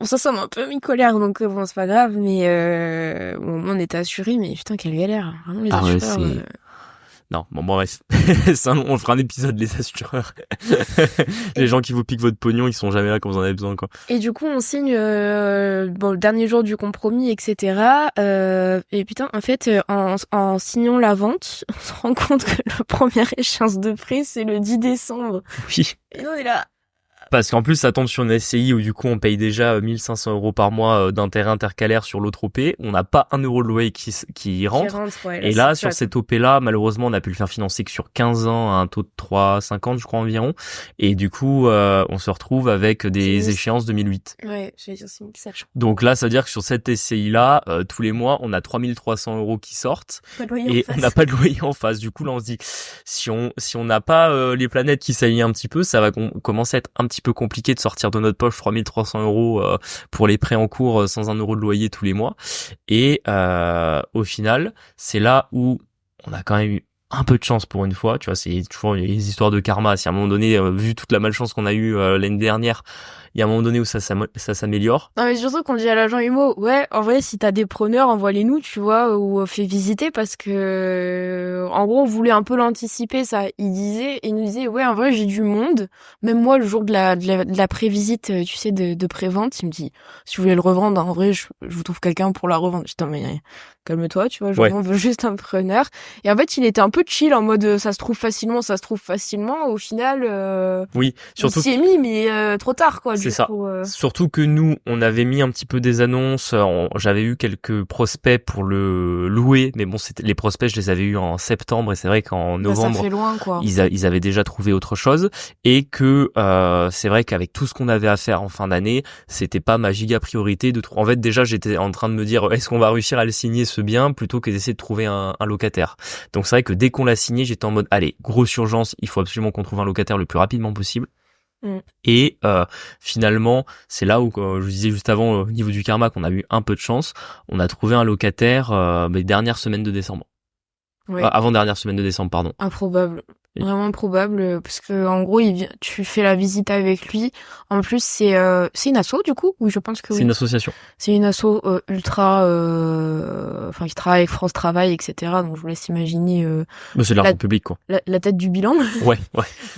Speaker 2: Bon, ça m'a un peu mis colère, donc bon, c'est pas grave, mais on était assurés, mais putain, quelle galère. Vraiment, les assureurs...
Speaker 1: Non, bon bref, on fera un épisode les assureurs. Les gens qui vous piquent votre pognon, ils sont jamais là quand vous en avez besoin, quoi.
Speaker 2: Et du coup, on signe le dernier jour du compromis, etc. Et putain, en fait, en signant la vente, on se rend compte que la première échéance de prêt, c'est le 10 décembre.
Speaker 1: Oui.
Speaker 2: Et nous, on est là...
Speaker 1: Parce qu'en plus, ça tombe sur une SCI où du coup, on paye déjà 1500 € par mois d'intérêt intercalaire sur l'autre OP. On n'a pas 1 € de loyer qui rentre.
Speaker 2: Ouais,
Speaker 1: et là, sur cette OP-là, malheureusement, on a pu le faire financer que sur 15 ans à un taux de 3,50, je crois environ. Et du coup, on se retrouve avec des échéances 2008.
Speaker 2: Ouais, j'allais dire 2007.
Speaker 1: Donc là, ça veut dire que sur cette SCI-là, tous les mois, on a 3300 € qui sortent. Et on n'a pas de loyer en face. Du coup, là, on se dit, si on n'a pas les planètes qui s'alignent un petit peu, ça va commencer à être un petit peu compliqué de sortir de notre poche 3300 € pour les prêts en cours sans 1 € de loyer tous les mois. Et au final, c'est là où on a quand même eu un peu de chance pour une fois. Tu vois, c'est toujours les histoires de karma. Si à un moment donné, vu toute la malchance qu'on a eue l'année dernière, il y a un moment donné où ça s'améliore.
Speaker 2: Non, mais surtout qu'on dit à l'agent IMO, ouais, en vrai, si t'as des preneurs, envoie-les-nous, tu vois, ou fais visiter, parce que, en gros, on voulait un peu l'anticiper, ça. Il nous disait, ouais, en vrai, j'ai du monde. Même moi, le jour de la prévisite, tu sais, de prévente, il me dit, si vous voulez le revendre, en vrai, je vous trouve quelqu'un pour la revendre. Putain, mais calme-toi, tu vois, on veut juste un preneur. Et en fait, il était un peu chill, en mode, ça se trouve facilement. Au final,
Speaker 1: oui, surtout.
Speaker 2: Il s'y est mis, mais trop tard, quoi.
Speaker 1: C'est ça. Surtout que nous, on avait mis un petit peu des annonces. J'avais eu quelques prospects pour le louer, mais bon, les prospects, je les avais eu en septembre et c'est vrai qu'en novembre,
Speaker 2: ça fait loin, quoi.
Speaker 1: Ils avaient déjà trouvé autre chose et que c'est vrai qu'avec tout ce qu'on avait à faire en fin d'année, c'était pas ma giga priorité de trouver. En fait, déjà, j'étais en train de me dire, est-ce qu'on va réussir à le signer ce bien plutôt que d'essayer de trouver un locataire. Donc c'est vrai que dès qu'on l'a signé, j'étais en mode, allez, grosse urgence, il faut absolument qu'on trouve un locataire le plus rapidement possible. Et finalement, c'est là où, je vous disais juste avant, au niveau du karma, qu'on a eu un peu de chance. On a trouvé un locataire les dernières semaines de décembre.
Speaker 2: Ouais.
Speaker 1: Avant-dernière semaine de décembre, pardon.
Speaker 2: Improbable. Vraiment probable, parce que en gros, tu fais la visite avec lui. En plus, c'est une asso du coup. Oui, je pense que oui.
Speaker 1: C'est une association.
Speaker 2: C'est une asso ultra, enfin qui travaille avec France Travail, etc. Donc je vous laisse imaginer.
Speaker 1: Mais c'est de l'argent public, quoi.
Speaker 2: La tête du bilan.
Speaker 1: Ouais.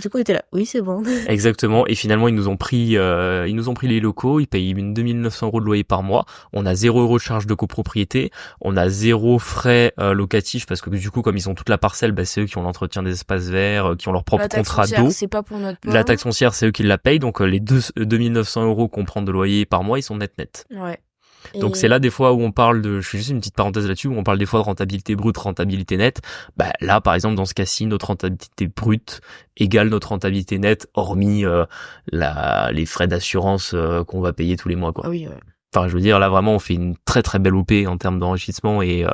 Speaker 2: Du coup, on était là. Oui, c'est bon.
Speaker 1: Exactement. Et finalement, ils nous ont pris les locaux. Ils payent 2900 € de loyer par mois. On a 0 € de charge de copropriété. On a 0 frais locatifs parce que du coup, comme ils ont toute la parcelle, c'est eux qui ont l'entretien des espaces verts, qui ont leur propre contrat d'eau.
Speaker 2: C'est pas pour notre pomme.
Speaker 1: La taxe foncière, c'est eux qui la payent. Donc les 2900 € qu'on prend de loyer par mois, ils sont net.
Speaker 2: Ouais.
Speaker 1: Donc c'est là des fois où on parle de, je fais juste une petite parenthèse là-dessus, où on parle des fois de rentabilité brute, rentabilité nette. Là, par exemple, dans ce cas-ci, notre rentabilité brute égale notre rentabilité nette, hormis les frais d'assurance qu'on va payer tous les mois, quoi.
Speaker 2: Ah oui, ouais.
Speaker 1: Enfin, je veux dire, là vraiment, on fait une très très belle OP en termes d'enrichissement et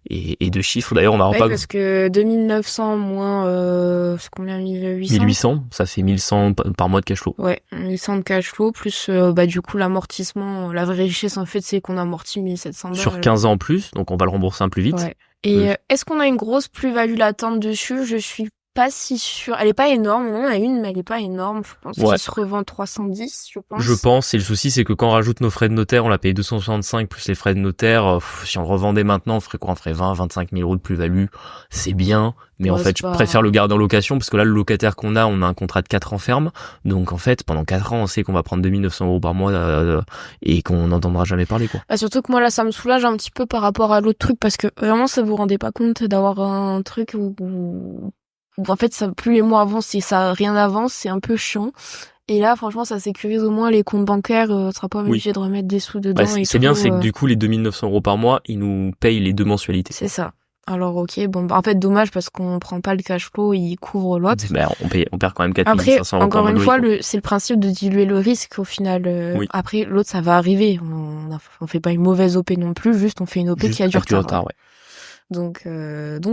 Speaker 1: de chiffres. D'ailleurs, on n'a pas.
Speaker 2: Parce que 2900 moins, c'est combien, 1800?
Speaker 1: 1800, ça fait 1100 par mois de cash flow.
Speaker 2: Ouais, 1100 de cash flow, plus, du coup, l'amortissement, la vraie richesse, en fait, c'est qu'on amortit 1700 balles.
Speaker 1: Sur 15 ans en plus, donc on va le rembourser un plus vite.
Speaker 2: Ouais. Et est-ce qu'on a une grosse plus-value latente dessus? Je suis pas si sûre. Elle est pas énorme. On en a une, mais elle est pas énorme. Je pense qu'il se revend 310, je pense.
Speaker 1: Je pense. Et le souci, c'est que quand on rajoute nos frais de notaire, on l'a payé 265 plus les frais de notaire. Si on le revendait maintenant, on ferait quoi? On ferait 20, 25 000 € de plus-value. C'est bien. Mais en fait, je préfère le garder en location parce que là, le locataire qu'on a, on a un contrat de 4 ans ferme. Donc, en fait, pendant 4 ans, on sait qu'on va prendre 2900 € par mois, et qu'on n'entendra jamais parler, quoi.
Speaker 2: Surtout que moi, là, ça me soulage un petit peu par rapport à l'autre truc parce que vraiment, ça vous rendez pas compte d'avoir un truc où en fait, ça, plus les mois avancent et ça, rien n'avance, c'est un peu chiant. Et là, franchement, ça sécurise au moins les comptes bancaires, on sera pas obligé de remettre des sous dedans.
Speaker 1: C'est bien, c'est que du coup, les 2900 € par mois, ils nous payent les 2 mensualités.
Speaker 2: C'est ça. Alors, ok, bon, en fait, dommage parce qu'on prend pas le cash flow, il couvre l'autre.
Speaker 1: On perd quand même 4500 €
Speaker 2: Après, encore une fois,
Speaker 1: quoi.
Speaker 2: c'est le principe de diluer le risque au final. Après, l'autre, ça va arriver. On fait pas une mauvaise OP non plus, juste on fait une OP qui a du retard.
Speaker 1: Ouais.
Speaker 2: Donc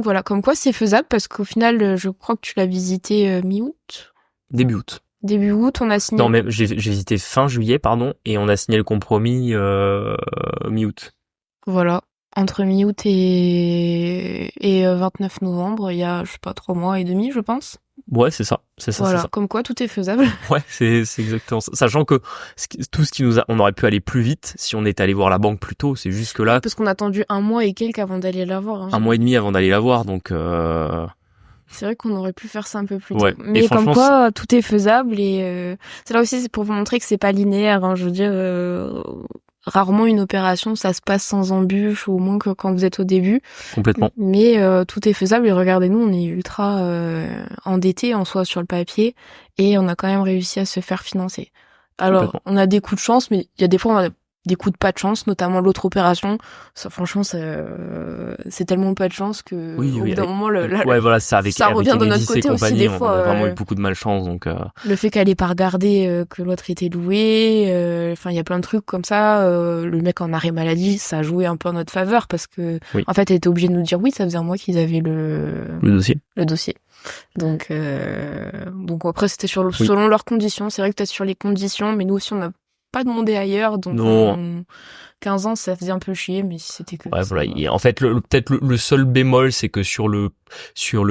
Speaker 2: voilà, comme quoi c'est faisable parce qu'au final, je crois que tu l'as visité mi-août.
Speaker 1: Début août.
Speaker 2: Début août, on a signé.
Speaker 1: Non, mais j'ai visité fin juillet, et on a signé le compromis mi-août.
Speaker 2: Voilà, entre mi-août et 29 novembre, il y a, je sais pas, 3 mois et demi, je pense.
Speaker 1: Ouais, c'est ça.
Speaker 2: Voilà,
Speaker 1: c'est ça.
Speaker 2: comme quoi tout est faisable.
Speaker 1: Ouais, c'est exactement ça. Sachant que tout ce qui on aurait pu aller plus vite si on était allé voir la banque plus tôt. C'est juste que là.
Speaker 2: Parce qu'on a attendu 1 mois et quelques avant d'aller la voir. Hein.
Speaker 1: 1 mois et demi avant d'aller la voir, donc.
Speaker 2: C'est vrai qu'on aurait pu faire ça un peu plus tôt.
Speaker 1: Ouais.
Speaker 2: Mais comme quoi, tout est faisable et c'est là aussi, c'est pour vous montrer que c'est pas linéaire. Hein. Je veux dire, rarement une opération, ça se passe sans embûche, ou au moins que quand vous êtes au début.
Speaker 1: Complètement.
Speaker 2: Mais tout est faisable et regardez-nous, on est ultra endettés en soi sur le papier et on a quand même réussi à se faire financer. Alors, on a des coups de chance, mais il y a des fois on a des coups de pas de chance, notamment l'autre opération. Ça, franchement, c'est tellement pas de chance que au bout d'un moment,
Speaker 1: ça
Speaker 2: revient de notre côté aussi des fois.
Speaker 1: On a vraiment eu beaucoup de malchance, donc.
Speaker 2: Le fait qu'elle ait pas regardé que l'autre était loué, enfin il y a plein de trucs comme ça. Le mec en arrêt maladie, ça a joué un peu en notre faveur parce que en fait, elle était obligée de nous dire oui, ça faisait un mois qu'ils avaient le dossier. Donc après c'était selon leurs conditions. C'est vrai que peut-être sur les conditions, mais nous aussi on a pas demandé ailleurs, donc 15 ans ça faisait un peu chier, mais si c'était que
Speaker 1: voilà. En fait, peut-être le seul bémol, c'est que sur le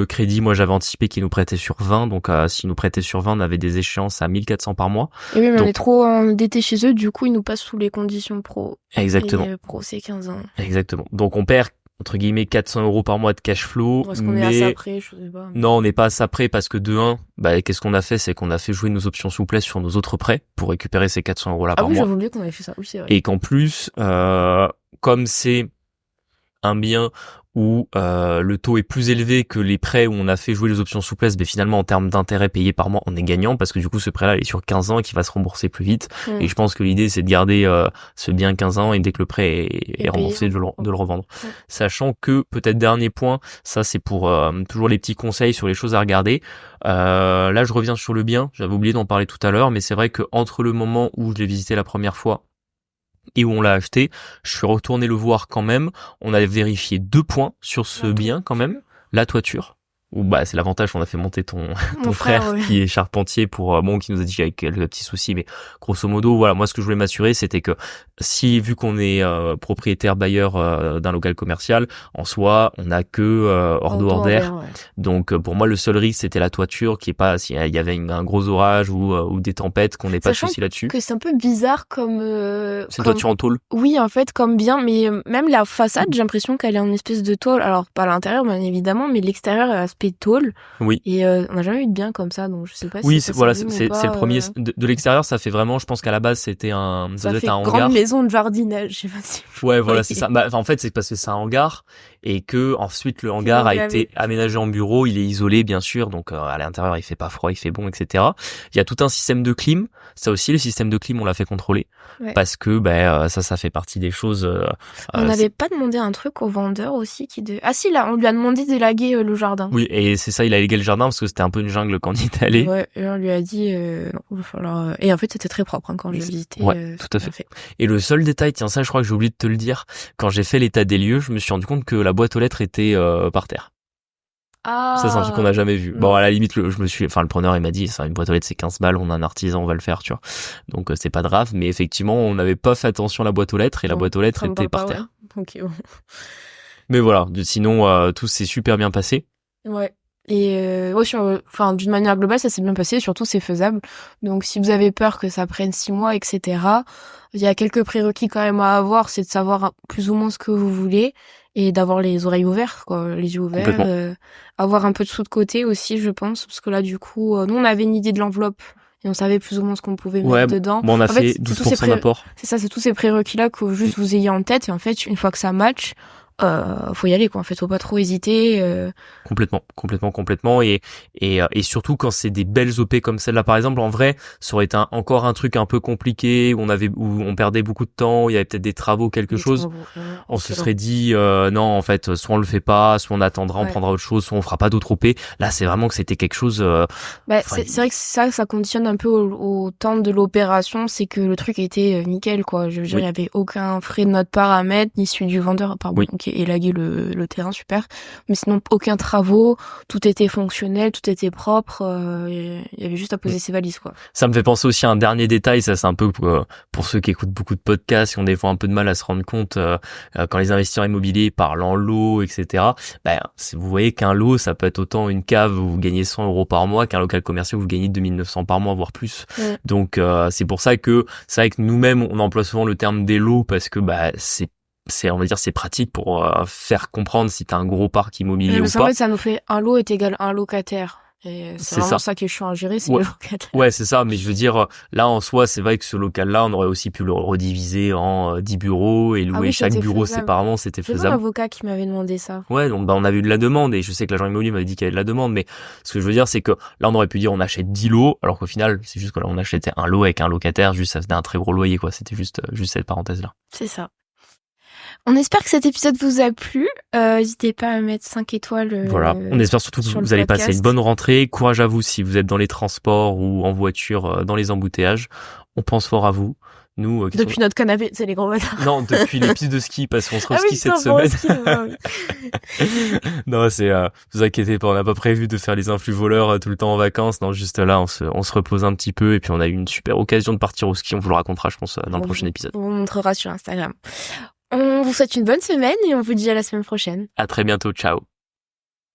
Speaker 1: crédit, moi j'avais anticipé qu'ils nous prêtaient sur 20, donc s'ils nous prêtaient sur 20, on avait des échéances à 1400 par mois.
Speaker 2: Et oui, mais on est trop endettés chez eux, du coup ils nous passent sous les conditions pro.
Speaker 1: Exactement.
Speaker 2: Et pro c'est 15 ans.
Speaker 1: Exactement. Donc on perd entre guillemets 400 € par mois de cash flow.
Speaker 2: Est-ce qu'on est à ça près, je sais pas.
Speaker 1: Non, on n'est pas à ça près parce que de 1, qu'est-ce qu'on a fait, c'est qu'on a fait jouer nos options souplesse sur nos autres prêts pour récupérer ces 400 € là par mois.
Speaker 2: Ah oui, j'avais oublié qu'on avait fait ça. Oui, c'est vrai.
Speaker 1: Et qu'en plus, comme c'est un bien où le taux est plus élevé que les prêts où on a fait jouer les options souplesse, finalement en termes d'intérêt payé par mois, on est gagnant parce que du coup ce prêt-là il est sur 15 ans et qui va se rembourser plus vite. Et je pense que l'idée c'est de garder ce bien 15 ans et dès que le prêt est remboursé de le revendre. Sachant que peut-être dernier point, ça c'est pour toujours les petits conseils sur les choses à regarder. Là je reviens sur le bien, j'avais oublié d'en parler tout à l'heure, mais c'est vrai que entre le moment où je l'ai visité la première fois et où on l'a acheté, je suis retourné le voir quand même. On a vérifié 2 points sur ce bien quand même. La toiture. Ou c'est l'avantage qu'on a fait monter ton
Speaker 2: Mon
Speaker 1: frère
Speaker 2: ouais.
Speaker 1: qui est charpentier pour qui nous a dit avec quelques petits soucis, mais grosso modo voilà, moi ce que je voulais m'assurer c'était que si vu qu'on est propriétaire bailleur d'un local commercial, en soi on a que hors d'eau hors d'air.
Speaker 2: Ouais.
Speaker 1: Donc pour moi le seul risque c'était la toiture qui est pas s'il y avait un gros orage ou des tempêtes qu'on n'ait pas de soucis là-dessus.
Speaker 2: Que c'est un peu bizarre comme
Speaker 1: c'est une toiture en tôle.
Speaker 2: Oui, en fait, comme bien, mais même la façade, j'ai l'impression qu'elle est en espèce de tôle. Alors pas à l'intérieur bien évidemment, mais l'extérieur est aspect tôle.
Speaker 1: Oui.
Speaker 2: Et on n'a jamais eu de bien comme ça, donc je sais pas.
Speaker 1: Oui,
Speaker 2: si
Speaker 1: c'est le premier de l'extérieur, ça fait vraiment. Je pense qu'à la base c'était ça devait être un hangar.
Speaker 2: Grande maison de jardinage, je sais pas si.
Speaker 1: Ouais, voilà, c'est ça. En fait, c'est parce que c'est un hangar et que ensuite le hangar a été aménagé en bureau. Il est isolé, bien sûr, donc à l'intérieur il fait pas froid, il fait bon, etc. Il y a tout un système de clim. Ça aussi, le système de clim, on l'a fait contrôler parce que ça fait partie des choses.
Speaker 2: On n'avait pas demandé un truc au vendeur aussi Ah si, là, on lui a demandé d'élaguer le jardin.
Speaker 1: Oui, et c'est ça, il a élagué le jardin parce que c'était un peu une jungle quand il est allé.
Speaker 2: Ouais, et on lui a dit non, il va falloir. Et en fait, c'était très propre quand je l'ai visité.
Speaker 1: Ouais, tout à fait. Et le seul détail, tiens, ça, je crois que j'ai oublié de te le dire. Quand j'ai fait l'état des lieux, je me suis rendu compte que la boîte aux lettres était par terre.
Speaker 2: Ah.
Speaker 1: Ça, c'est un truc qu'on n'a jamais vu. Bon, à la limite, le preneur, il m'a dit, ça, une boîte aux lettres, c'est 15 balles, on a un artisan, on va le faire, tu vois. Donc, c'est pas grave, mais effectivement, on n'avait pas fait attention à la boîte aux lettres et la boîte aux lettres était par terre.
Speaker 2: Ok, bon.
Speaker 1: Mais voilà, sinon, tout s'est super bien passé.
Speaker 2: Ouais. Et d'une manière globale, ça s'est bien passé, surtout c'est faisable. Donc si vous avez peur que ça prenne 6 mois, etc., il y a quelques prérequis quand même à avoir, c'est de savoir plus ou moins ce que vous voulez et d'avoir les oreilles ouvertes, quoi, les yeux ouverts, avoir un peu de sous de côté aussi, je pense, parce que là du coup, nous on avait une idée de l'enveloppe et on savait plus ou moins ce qu'on pouvait mettre dedans.
Speaker 1: Bon, on a fait 12% d'apport.
Speaker 2: C'est ça, c'est tous ces prérequis là que juste vous ayez en tête et en fait, une fois que ça match, faut y aller, quoi. En fait, faut pas trop hésiter.
Speaker 1: Complètement. Et surtout quand c'est des belles OP comme celle-là, par exemple, en vrai, ça aurait été encore un truc un peu compliqué où on perdait beaucoup de temps, il y avait peut-être des travaux, chose. On se serait dit, non, en fait, soit on le fait pas, soit on attendra, on prendra autre chose, soit on fera pas d'autres OP. Là, c'est vraiment que c'était quelque chose.
Speaker 2: C'est vrai que ça conditionne un peu au temps de l'opération, c'est que le truc était nickel, quoi. Je veux dire, il y avait aucun frais de notre part à mettre, ni celui du vendeur, à part élaguer le terrain, super. Mais sinon, aucun travaux, tout était fonctionnel, tout était propre, il y avait juste à poser ses valises, quoi.
Speaker 1: Ça me fait penser aussi à un dernier détail, ça c'est un peu pour ceux qui écoutent beaucoup de podcasts, qui ont des fois un peu de mal à se rendre compte quand les investisseurs immobiliers parlent en lot, etc. Vous voyez qu'un lot, ça peut être autant une cave où vous gagnez 100 € par mois qu'un local commercial où vous gagnez 2900 par mois, voire plus. Donc c'est pour ça que c'est vrai que nous-mêmes, on emploie souvent le terme des lots parce que on va dire c'est pratique pour faire comprendre si t'as un gros parc immobilier ou pas.
Speaker 2: En fait, ça nous fait un lot est égal à un locataire. Et c'est vraiment ça qui est chiant à gérer, c'est le locataire.
Speaker 1: Ouais, c'est ça, mais je veux dire, là, en soi, c'est vrai que ce local-là, on aurait aussi pu le rediviser en 10 bureaux et louer chaque bureau séparément, c'était faisable.
Speaker 2: C'est l'avocat qui m'avait demandé ça.
Speaker 1: Ouais, donc on avait eu de la demande et je sais que l'agent immobilier m'avait dit qu'il y avait de la demande, mais ce que je veux dire, c'est que là, on aurait pu dire on achète 10 lots, alors qu'au final, c'est juste que là, on achetait un lot avec un locataire, juste ça faisait un très gros loyer, quoi. C'était juste cette parenthèse-là.
Speaker 2: C'est ça. On espère que cet épisode vous a plu. N'hésitez pas à mettre 5 étoiles.
Speaker 1: Voilà. On espère surtout que vous allez passer une bonne rentrée. Courage à vous si vous êtes dans les transports ou en voiture, dans les embouteillages. On pense fort à vous. Nous,
Speaker 2: depuis notre canapé, c'est les gros bâtards.
Speaker 1: Non, depuis les pistes de ski, parce qu'on sera au ski cette semaine. Non, vous inquiétez pas, on n'a pas prévu de faire les influx voleurs tout le temps en vacances. Non, juste là, on se repose un petit peu et puis on a eu une super occasion de partir au ski. On vous le racontera, je pense, dans le prochain épisode.
Speaker 2: On vous montrera sur Instagram. On vous souhaite une bonne semaine et on vous dit à la semaine prochaine.
Speaker 1: À très bientôt, ciao.